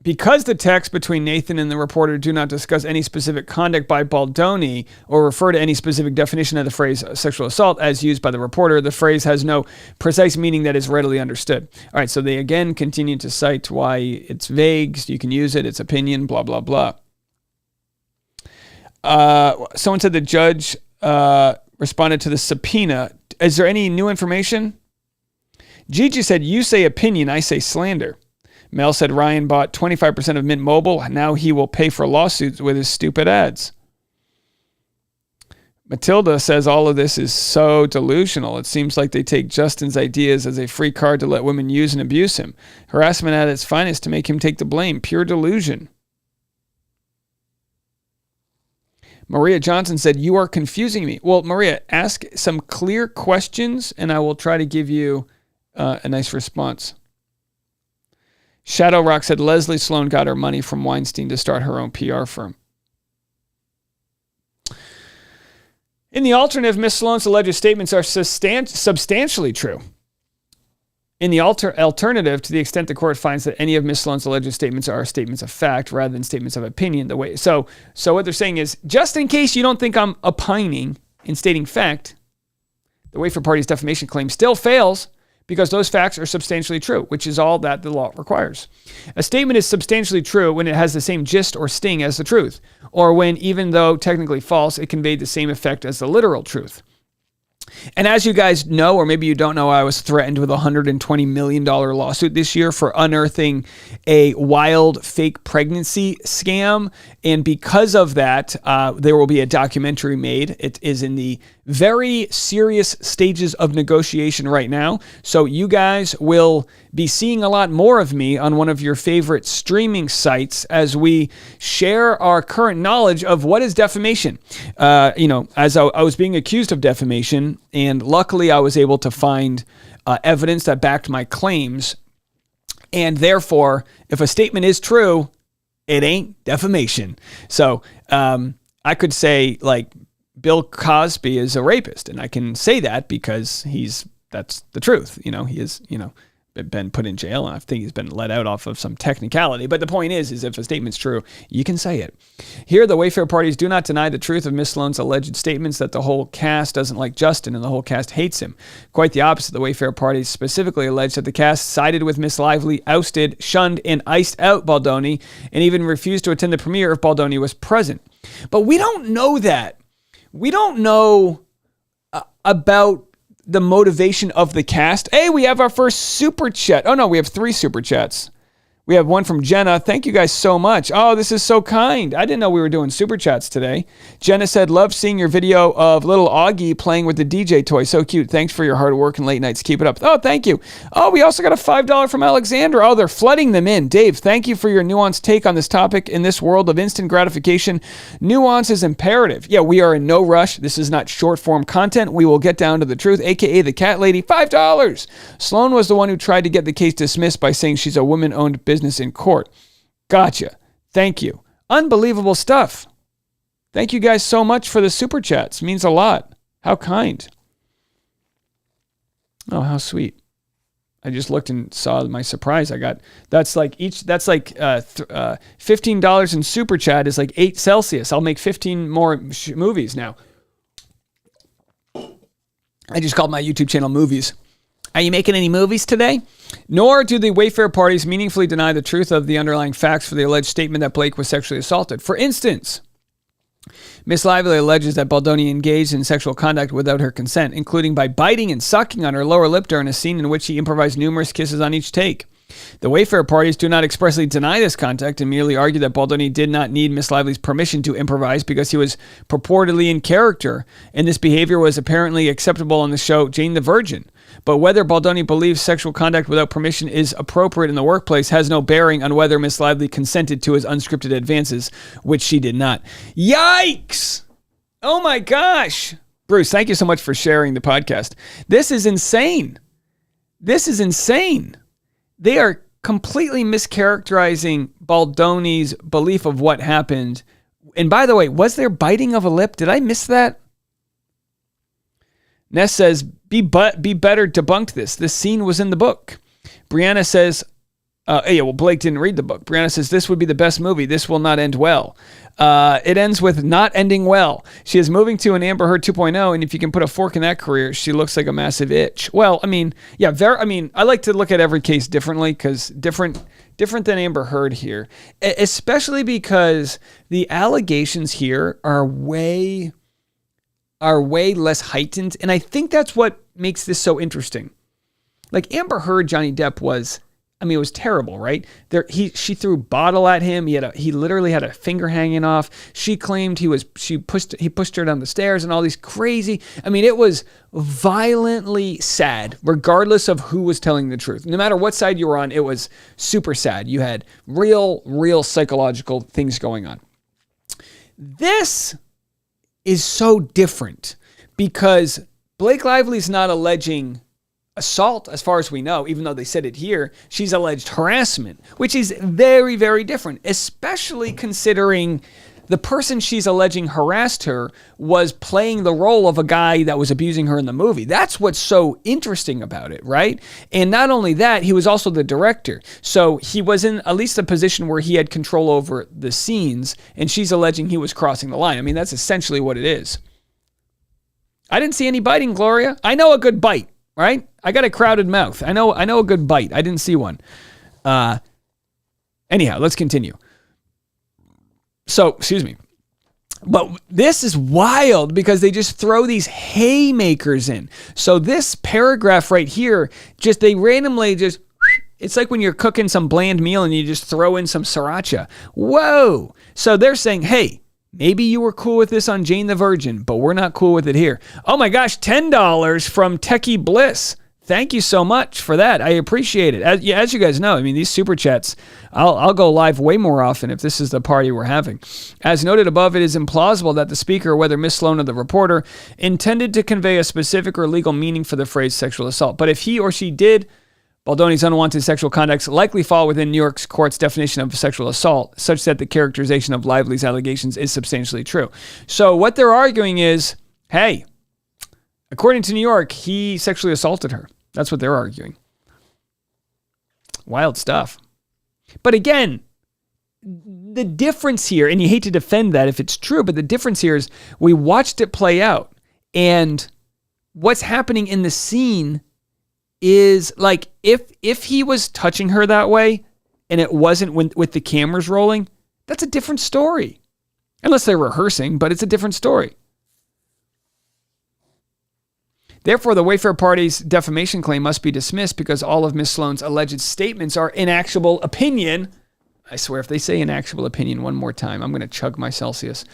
Because the text between Nathan and the reporter do not discuss any specific conduct by Baldoni or refer to any specific definition of the phrase sexual assault as used by the reporter, the phrase has no precise meaning that is readily understood. All right, so they again continue to cite why it's vague, you can use it, it's opinion, blah, blah, blah. Someone said the judge responded to the subpoena. Is there any new information? Gigi said, you say opinion, I say slander. Mel said Ryan bought 25% of Mint Mobile. Now he will pay for lawsuits with his stupid ads. Matilda says all of this is so delusional. It seems like they take Justin's ideas as a free card to let women use and abuse him. Harassment at its finest to make him take the blame. Pure delusion. Maria Johnson said, you are confusing me. Well, Maria, ask some clear questions and I will try to give you a nice response. Shadow Rock said Leslie Sloan got her money from Weinstein to start her own PR firm. In the alternative, Miss Sloan's alleged statements are substantially true. In the alternative, to the extent the court finds that any of Miss Sloan's alleged statements are statements of fact rather than statements of opinion, so what they're saying is, just in case you don't think I'm opining in stating fact, the Wayfair Party's defamation claim still fails because those facts are substantially true, which is all that the law requires. A statement is substantially true when it has the same gist or sting as the truth, or when, even though technically false, it conveyed the same effect as the literal truth. And as you guys know, or maybe you don't know, I was threatened with a $120 million lawsuit this year for unearthing a wild fake pregnancy scam. And because of that, there will be a documentary made. It is in the very serious stages of negotiation right now. So you guys will be seeing a lot more of me on one of your favorite streaming sites as we share our current knowledge of what is defamation. As I was being accused of defamation, and luckily I was able to find evidence that backed my claims. And therefore, if a statement is true, it ain't defamation. So I could say, like, Bill Cosby is a rapist, and I can say that because that's the truth. He is, been put in jail, and I think he's been let out off of some technicality. But the point is if a statement's true, you can say it. Here, the Wayfair parties do not deny the truth of Miss Sloan's alleged statements that the whole cast doesn't like Justin and the whole cast hates him. Quite the opposite. The Wayfair parties specifically allege that the cast sided with Miss Lively, ousted, shunned, and iced out Baldoni, and even refused to attend the premiere if Baldoni was present. But we don't know that. We don't know about the motivation of the cast. Hey, we have our first super chat. Oh no, we have 3 super chats. We have one from Jenna. Thank you guys so much. Oh, this is so kind. I didn't know we were doing super chats today. Jenna said, love seeing your video of little Augie playing with the DJ toy. So cute. Thanks for your hard work and late nights. Keep it up. Oh, thank you. Oh, we also got a $5 from Alexandra. Oh, they're flooding them in. Dave, thank you for your nuanced take on this topic. In this world of instant gratification, nuance is imperative. Yeah, we are in no rush. This is not short form content. We will get down to the truth, aka the cat lady. $5. Sloan was the one who tried to get the case dismissed by saying she's a woman-owned business in court. Gotcha. Thank you. Unbelievable stuff. Thank you guys so much for the super chats. Means a lot. How kind. Oh, how sweet. I just looked and saw my surprise I got. That's like $15 in super chat is like 8 Celsius. I'll make 15 more movies now. I just called my YouTube channel Movies. Are you making any movies today? Nor do the Wayfair parties meaningfully deny the truth of the underlying facts for the alleged statement that Blake was sexually assaulted. For instance, Miss Lively alleges that Baldoni engaged in sexual conduct without her consent, including by biting and sucking on her lower lip during a scene in which he improvised numerous kisses on each take. The Wayfair parties do not expressly deny this contact and merely argue that Baldoni did not need Miss Lively's permission to improvise because he was purportedly in character, and this behavior was apparently acceptable on the show Jane the Virgin. But whether Baldoni believes sexual conduct without permission is appropriate in the workplace has no bearing on whether Miss Lively consented to his unscripted advances, which she did not. Yikes! Oh my gosh! Bruce, thank you so much for sharing the podcast. This is insane. This is insane. They are completely mischaracterizing Baldoni's belief of what happened. And by the way, was there biting of a lip? Did I miss that? Ness says, be better debunked this. This scene was in the book. Brianna says, Blake didn't read the book. Brianna says, this would be the best movie. This will not end well. It ends with not ending well. She is moving to an Amber Heard 2.0, and if you can put a fork in that career, she looks like a massive itch. Well, I like to look at every case differently because different than Amber Heard here, especially because the allegations here are way are way less heightened. And I think that's what makes this so interesting. Like Amber Heard, Johnny Depp it was terrible, right? She threw a bottle at him. He literally had a finger hanging off. She claimed he pushed her down the stairs and all these crazy. It was violently sad, regardless of who was telling the truth. No matter what side you were on, it was super sad. You had real psychological things going on. This is so different because Blake Lively's not alleging assault, as far as we know, even though they said it here. She's alleged harassment, which is very, very different, especially considering the person she's alleging harassed her was playing the role of a guy that was abusing her in the movie. That's what's so interesting about it, right? And not only that, he was also the director. So he was in at least a position where he had control over the scenes, and she's alleging he was crossing the line. That's essentially what it is. I didn't see any biting, Gloria. I know a good bite. Right? I got a crowded mouth. I know a good bite. I didn't see one. Anyhow, let's continue. So, excuse me. But this is wild because they just throw these haymakers in. So this paragraph right here, they randomly it's like when you're cooking some bland meal and you just throw in some sriracha. Whoa. So they're saying, hey, maybe you were cool with this on Jane the Virgin, but we're not cool with it here. Oh my gosh, $10 from Techie Bliss. Thank you so much for that. I appreciate it. As you guys know, these super chats, I'll go live way more often if this is the party we're having. As noted above, it is implausible that the speaker, whether Miss Sloan or the reporter, intended to convey a specific or legal meaning for the phrase sexual assault. But if he or she did, Baldoni's unwanted sexual conducts likely fall within New York's court's definition of sexual assault, such that the characterization of Lively's allegations is substantially true. So what they're arguing is, hey, according to New York, he sexually assaulted her. That's what they're arguing. Wild stuff. But again, the difference here, and you hate to defend that if it's true, but the difference here is we watched it play out, and what's happening in the scene is like if he was touching her that way and it wasn't with the cameras rolling, that's a different story. Unless they're rehearsing, but it's a different story. Therefore, the Wayfair party's defamation claim must be dismissed because all of Miss Sloan's alleged statements are inactionable opinion. I swear, if they say inactionable opinion one more time, I'm going to chug my Celsius.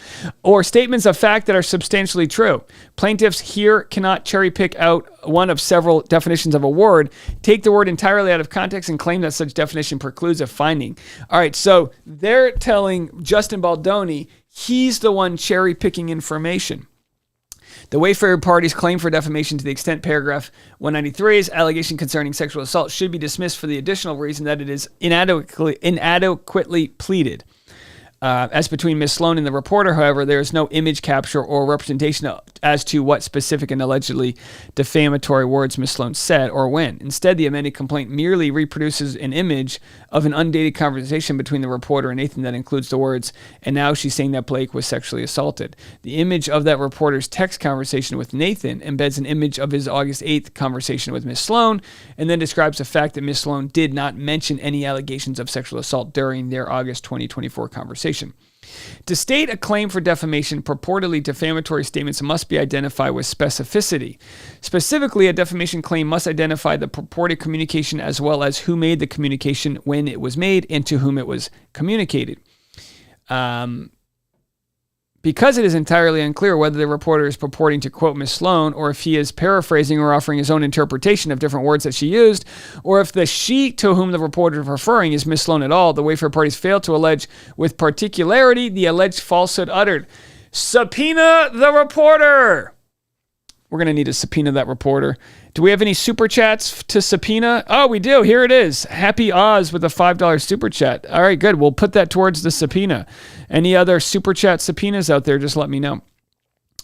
Or statements of fact that are substantially true. Plaintiffs here cannot cherry pick out one of several definitions of a word, take the word entirely out of context, and claim that such definition precludes a finding. All right, so they're telling Justin Baldoni he's the one cherry picking information. The Wayfair party's claim for defamation to the extent paragraph 193's allegation concerning sexual assault should be dismissed for the additional reason that it is inadequately pleaded. As between Ms. Sloan and the reporter, however, there is no image capture or representation as to what specific and allegedly defamatory words Ms. Sloan said or when. Instead, the amended complaint merely reproduces an image of an undated conversation between the reporter and Nathan that includes the words, and now she's saying that Blake was sexually assaulted. The image of that reporter's text conversation with Nathan embeds an image of his August 8th conversation with Ms. Sloan, and then describes the fact that Ms. Sloan did not mention any allegations of sexual assault during their August 2024 conversation. To state a claim for defamation, purportedly defamatory statements must be identified with specificity. Specifically, a defamation claim must identify the purported communication as well as who made the communication, when it was made, and to whom it was communicated. Because it is entirely unclear whether the reporter is purporting to quote Ms. Sloan, or if he is paraphrasing or offering his own interpretation of different words that she used, or if the she to whom the reporter is referring is Ms. Sloan at all, the Wayfair parties failed to allege with particularity the alleged falsehood uttered. Subpoena the reporter! We're going to need to subpoena that reporter. Do we have any super chats to subpoena? Oh, we do. Here it is. Happy Oz with a $5 super chat. All right, good. We'll put that towards the subpoena. Any other super chat subpoenas out there, just let me know.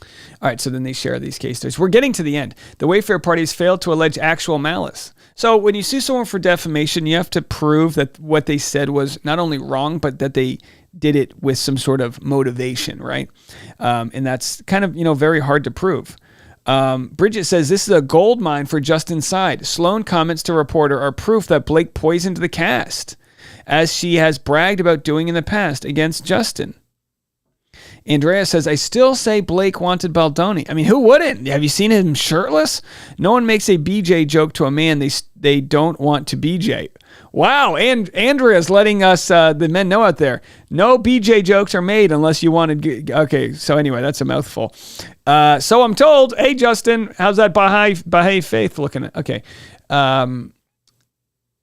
All right, so then they share these case studies. We're getting to the end. The Wayfair parties failed to allege actual malice. So when you sue someone for defamation, you have to prove that what they said was not only wrong, but that they did it with some sort of motivation, right? And that's kind of, very hard to prove. Bridget says, this is a gold mine for Justin's side. Sloan comments to reporter are proof that Blake poisoned the cast, as she has bragged about doing in the past against Justin. Andrea says, I still say Blake wanted Baldoni. I mean, who wouldn't? Have you seen him shirtless? No one makes a BJ joke to a man they don't want to BJ. Wow, and Andrea's letting us, the men know out there, no BJ jokes are made unless you wanted. Okay, so anyway, that's a mouthful. So I'm told. Hey, Justin, how's that Baha'i faith looking at? Okay.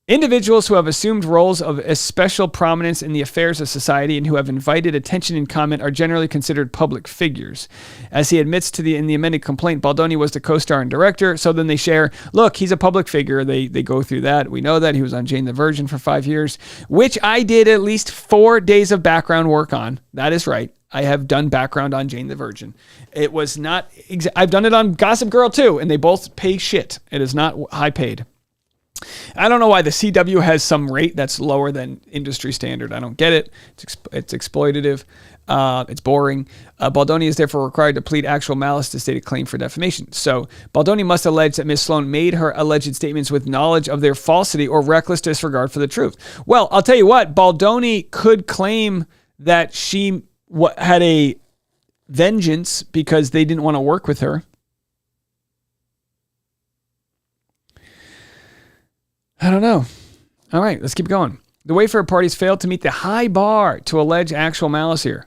Individuals who have assumed roles of special prominence in the affairs of society and who have invited attention and comment are generally considered public figures. As he admits in the amended complaint, Baldoni was the co-star and director, so then they share, look, he's a public figure. They go through that. We know that. He was on Jane the Virgin for 5 years, which I did at least 4 days of background work on. That is right. I have done background on Jane the Virgin. It was not, I've done it on Gossip Girl too, and they both pay shit. It is not high paid. I don't know why the CW has some rate that's lower than industry standard. I don't get it. It's exploitative. It's boring. Baldoni is therefore required to plead actual malice to state a claim for defamation. So Baldoni must allege that Ms. Sloan made her alleged statements with knowledge of their falsity or reckless disregard for the truth. Well, I'll tell you what, Baldoni could claim that she had a vengeance because they didn't want to work with her. I don't know. All right, let's keep going. The Wayfarer parties failed to meet the high bar to allege actual malice here.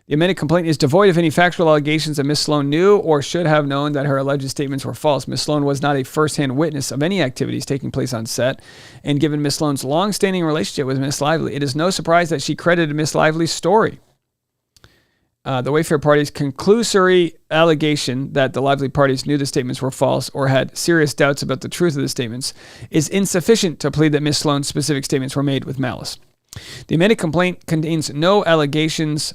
The amended complaint is devoid of any factual allegations that Ms. Sloan knew or should have known that her alleged statements were false. Ms. Sloan was not a first-hand witness of any activities taking place on set, and given Ms. Sloan's long-standing relationship with Ms. Lively, it is no surprise that she credited Ms. Lively's story. The Wayfarer party's conclusory allegation that the Lively parties knew the statements were false or had serious doubts about the truth of the statements is insufficient to plead that Ms. Sloan's specific statements were made with malice. The amended complaint contains no allegations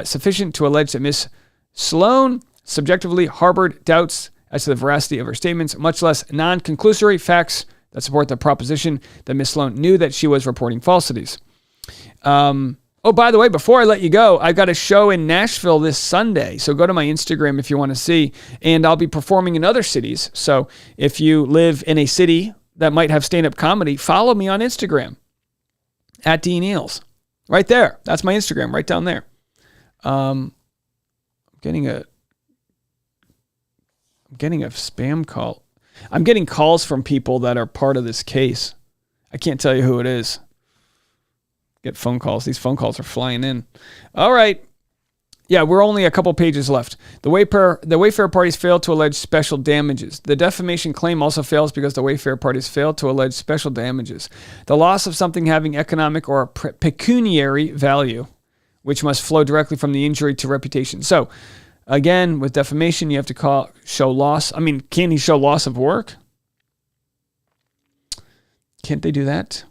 sufficient to allege that Ms. Sloan subjectively harbored doubts as to the veracity of her statements, much less non-conclusory facts that support the proposition that Ms. Sloan knew that she was reporting falsities. Oh, by the way, before I let you go, I've got a show in Nashville this Sunday. So go to my Instagram if you want to see. And I'll be performing in other cities. So if you live in a city that might have stand-up comedy, follow me on Instagram at D Neals. Right there. That's my Instagram right down there. I'm getting a spam call. I'm getting calls from people that are part of this case. I can't tell you who it is. Get phone calls. These phone calls are flying in. All right. Yeah, we're only a couple pages left. The Wayfarer parties failed to allege special damages. The defamation claim also fails because the Wayfarer parties failed to allege special damages. The loss of something having economic or pecuniary value, which must flow directly from the injury to reputation. So, again, with defamation, you have to show loss. I mean, can he show loss of work? Can't they do that?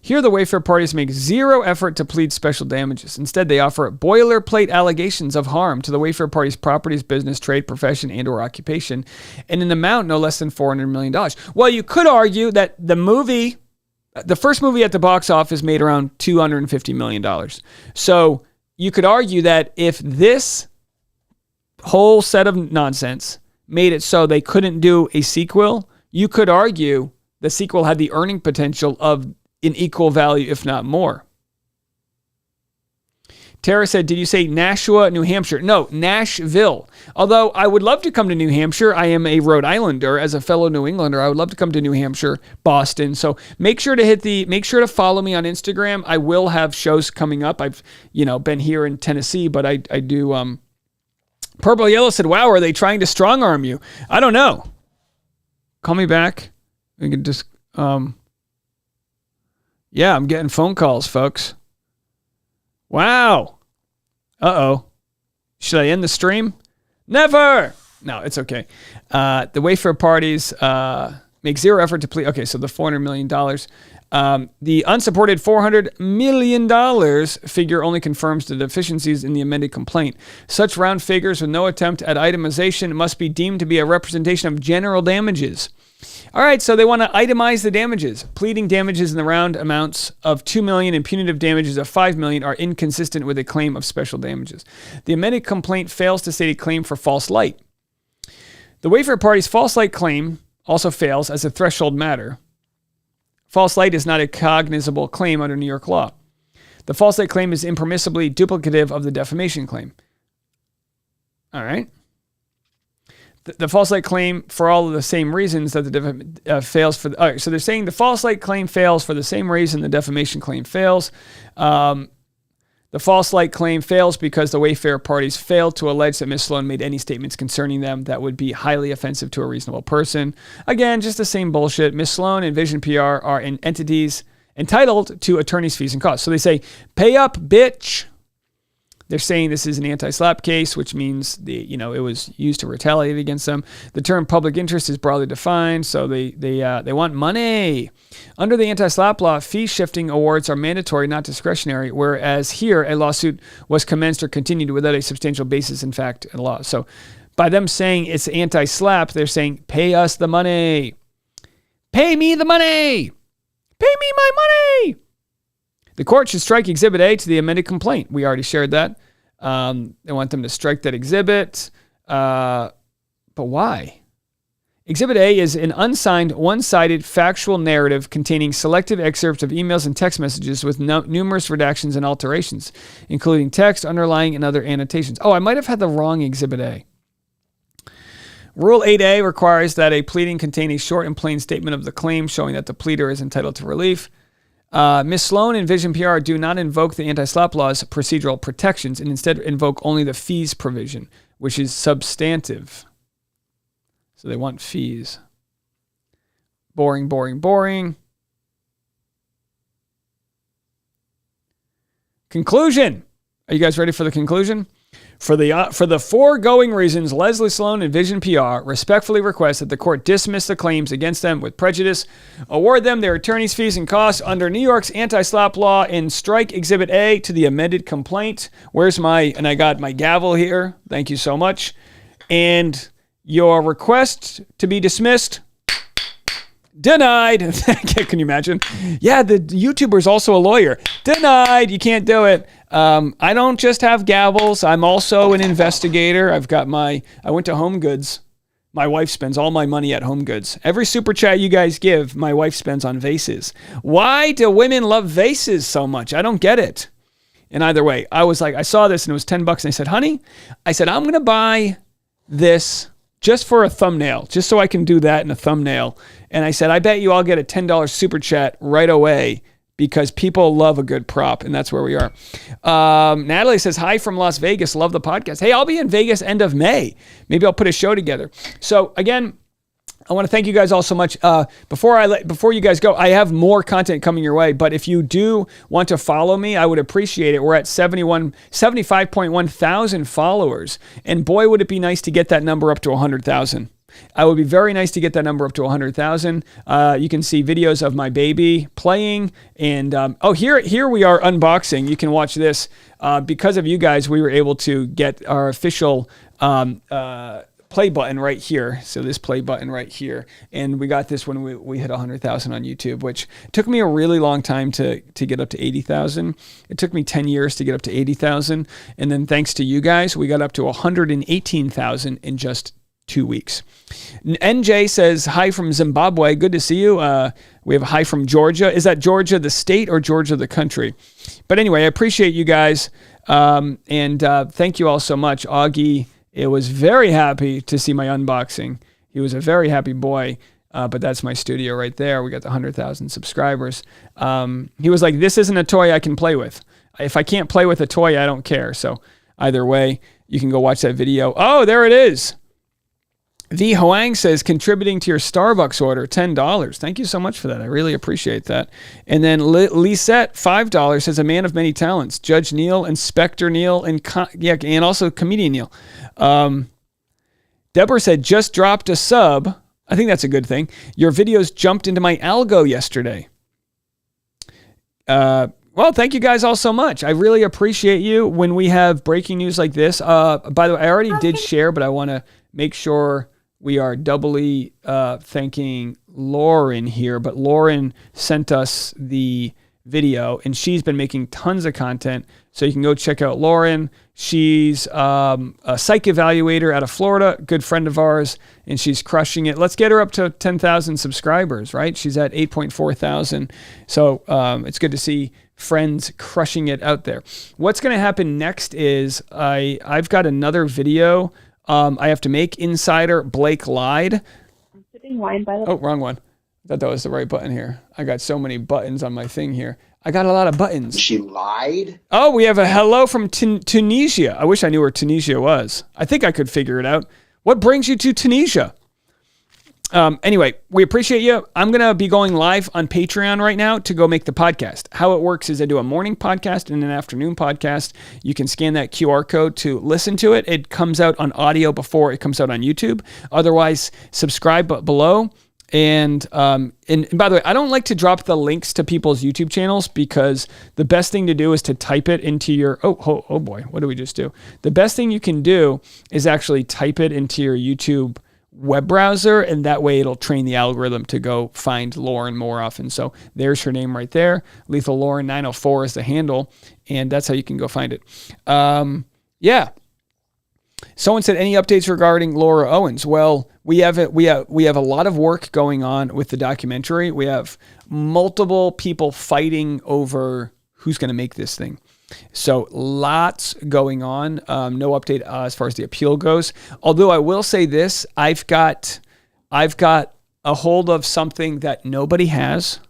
Here, the Wayfarer parties make zero effort to plead special damages. Instead, they offer boilerplate allegations of harm to the Wayfarer parties' properties, business, trade, profession, and or occupation, in an amount no less than $400 million. Well, you could argue that the first movie at the box office made around $250 million. So you could argue that if this whole set of nonsense made it so they couldn't do a sequel, you could argue the sequel had the earning potential of in equal value, if not more. Tara said, did you say Nashua, New Hampshire? No, Nashville. Although I would love to come to New Hampshire. I am a Rhode Islander. As a fellow New Englander, I would love to come to New Hampshire, Boston. So make sure to follow me on Instagram. I will have shows coming up. I've, been here in Tennessee, but I do, Purple Yellow said, wow, are they trying to strong arm you? I don't know. Call me back. We can just, yeah, I'm getting phone calls, folks. Wow. Uh-oh. Should I end the stream? Never. No, it's okay. The Wayfarer parties make zero effort to plead. Okay, so the $400 million. The unsupported $400 million figure only confirms the deficiencies in the amended complaint. Such round figures with no attempt at itemization must be deemed to be a representation of general damages. All right, so they want to itemize the damages. Pleading damages in the round amounts of $2 million and punitive damages of $5 million are inconsistent with a claim of special damages. The amended complaint fails to state a claim for false light. The Wayfarer party's false light claim also fails as a threshold matter. False light is not a cognizable claim under New York law. The false light claim is impermissibly duplicative of the defamation claim. All right. The false light claim for all of the same reasons that the fails for. All right, so they're saying the false light claim fails for the same reason the defamation claim fails. The false light claim fails because the Wayfair parties failed to allege that Ms. Sloan made any statements concerning them that would be highly offensive to a reasonable person. Again, just the same bullshit. Ms. Sloan and Vision PR are entities entitled to attorney's fees and costs. So they say, pay up, bitch. They're saying this is an anti-SLAPP case, which means it was used to retaliate against them. The term public interest is broadly defined, so they want money. Under the anti-SLAPP law, fee shifting awards are mandatory, not discretionary, whereas here a lawsuit was commenced or continued without a substantial basis in fact in law. So by them saying it's anti-SLAPP, they're saying pay us the money. Pay me the money. Pay me my money. The court should strike Exhibit A to the amended complaint. We already shared that. They want them to strike that exhibit. But why? Exhibit A is an unsigned, one-sided factual narrative containing selective excerpts of emails and text messages with numerous redactions and alterations, including text, underlying, and other annotations. Oh, I might have had the wrong Exhibit A. Rule 8A requires that a pleading contain a short and plain statement of the claim showing that the pleader is entitled to relief. Ms. Sloan and Vision PR do not invoke the anti-SLAPP law's procedural protections and instead invoke only the fees provision, which is substantive. So they want fees. Boring, boring, boring. Conclusion. Are you guys ready for the conclusion? For the foregoing reasons, Leslie Sloan and Vision PR respectfully request that the court dismiss the claims against them with prejudice, award them their attorney's fees and costs under New York's anti-SLAPP law, and strike Exhibit A to the amended complaint. And I got my gavel here. Thank you so much. And your request to be dismissed, denied. Can you imagine? Yeah, the YouTuber's also a lawyer. Denied. You can't do it. I don't just have gavels. I'm also an investigator. I went to Home Goods. My wife spends all my money at Home Goods. Every super chat you guys give, my wife spends on vases. Why do women love vases so much? I don't get it. And either way, I was like, I saw this and it was $10 and I said, honey, I'm going to buy this just for a thumbnail, just so I can do that in a thumbnail. And I said, I bet you I'll get a $10 super chat right away because people love a good prop, and that's where we are. Natalie says, hi from Las Vegas. Love the podcast. Hey, I'll be in Vegas end of May. Maybe I'll put a show together. So again, I want to thank you guys all so much. Before you guys go, I have more content coming your way, but if you do want to follow me, I would appreciate it. We're at 75.1 thousand followers, and boy, would it be nice to get that number up to 100,000. I would be very nice to get that number up to 100,000. You can see videos of my baby playing, and here we are unboxing. You can watch this. Because of you guys, we were able to get our official play button right here. So this play button right here. And we got this when we hit 100,000 on YouTube, which took me a really long time to get up to 80,000. It took me 10 years to get up to 80,000. And then thanks to you guys, we got up to 118,000 in just 2 weeks. NJ says, hi from Zimbabwe. Good to see you. We have a hi from Georgia. Is that Georgia the state or Georgia the country? But anyway, I appreciate you guys. And thank you all so much. Augie, it was very happy to see my unboxing. He was a very happy boy, but that's my studio right there. We got the 100,000 subscribers. He was like, this isn't a toy I can play with. If I can't play with a toy, I don't care. So either way, you can go watch that video. Oh, there it is. V. Hoang says, contributing to your Starbucks order, $10. Thank you so much for that. I really appreciate that. And then Lisette, $5, says, a man of many talents. Judge Neil, Inspector Neil, and also Comedian Neil. Deborah said, just dropped a sub. I think that's a good thing. Your videos jumped into my algo yesterday. Well, thank you guys all so much. I really appreciate you when we have breaking news like this. By the way, I already did share, but I want to make sure we are doubly thanking Lauren here. But Lauren sent us the video, and she's been making tons of content. So you can go check out Lauren. She's a psych evaluator out of Florida, good friend of ours, and she's crushing it. Let's get her up to 10,000 subscribers, right? She's at 8.4 thousand. So it's good to see friends crushing it out there. What's going to happen next is I've got another video I have to make. Insider Blake lied. I'm sipping wine by the Oh, wrong one. I thought that was the right button here. I got so many buttons on my thing here. I got a lot of buttons. She lied. Oh, we have a hello from Tunisia. I wish I knew where Tunisia was. I think I could figure it out. What brings you to Tunisia? Anyway, we appreciate you. I'm going to be going live on Patreon right now to go make the podcast. How it works is I do a morning podcast and an afternoon podcast. You can scan that QR code to listen to it. It comes out on audio before it comes out on YouTube. Otherwise, subscribe below. And by the way, I don't like to drop the links to people's YouTube channels because the best thing to do is to type it into your, oh boy, what did we just do? The best thing you can do is actually type it into your YouTube web browser, and that way it'll train the algorithm to go find Lauren more often. So there's her name right there. Lethal Lauren 904 is the handle, and that's how you can go find it. Yeah. Someone said, any updates regarding Laura Owens? Well, we have a lot of work going on with the documentary. We have multiple people fighting over who's going to make this thing. So lots going on. No update as far as the appeal goes. Although I will say this, I've got a hold of something that nobody has,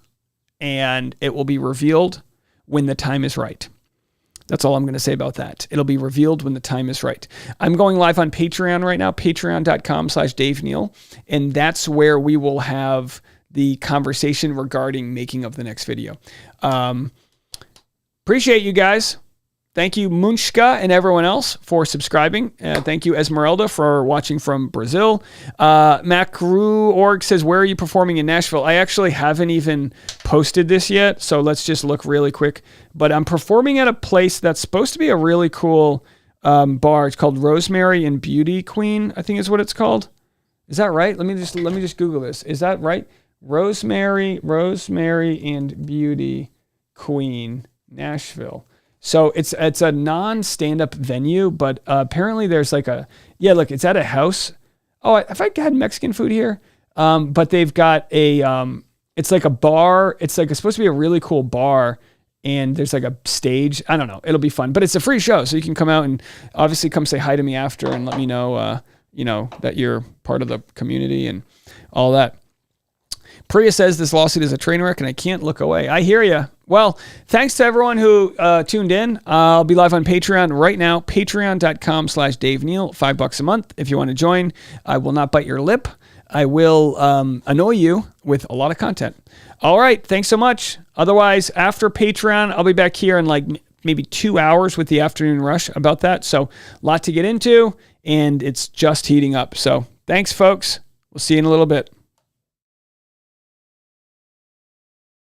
and it will be revealed when the time is right. That's all I'm going to say about that. It'll be revealed when the time is right. I'm going live on Patreon right now, patreon.com/Dave Neal. And that's where we will have the conversation regarding making of the next video. Appreciate you guys. Thank you, Munchka, and everyone else for subscribing. Thank you, Esmeralda, for watching from Brazil. Macru.org says, where are you performing in Nashville? I actually haven't even posted this yet, so let's just look really quick. But I'm performing at a place that's supposed to be a really cool bar. It's called Rosemary and Beauty Queen, I think is what it's called. Is that right? Let me just Google this. Is that right? Rosemary and Beauty Queen, Nashville. So it's a non-stand-up venue, but apparently there's like look, it's at a house. Oh, have I had Mexican food here? But they've got it's like a bar. It's like it's supposed to be a really cool bar, and there's like a stage. I don't know. It'll be fun, but it's a free show, so you can come out and obviously come say hi to me after and let me know, that you're part of the community and all that. Priya says this lawsuit is a train wreck and I can't look away. I hear you. Well, thanks to everyone who tuned in. I'll be live on Patreon right now. Patreon.com/Dave Neal. $5 a month. If you want to join, I will not bite your lip. I will annoy you with a lot of content. All right. Thanks so much. Otherwise, after Patreon, I'll be back here in like maybe 2 hours with the afternoon rush about that. So a lot to get into, and it's just heating up. So thanks, folks. We'll see you in a little bit.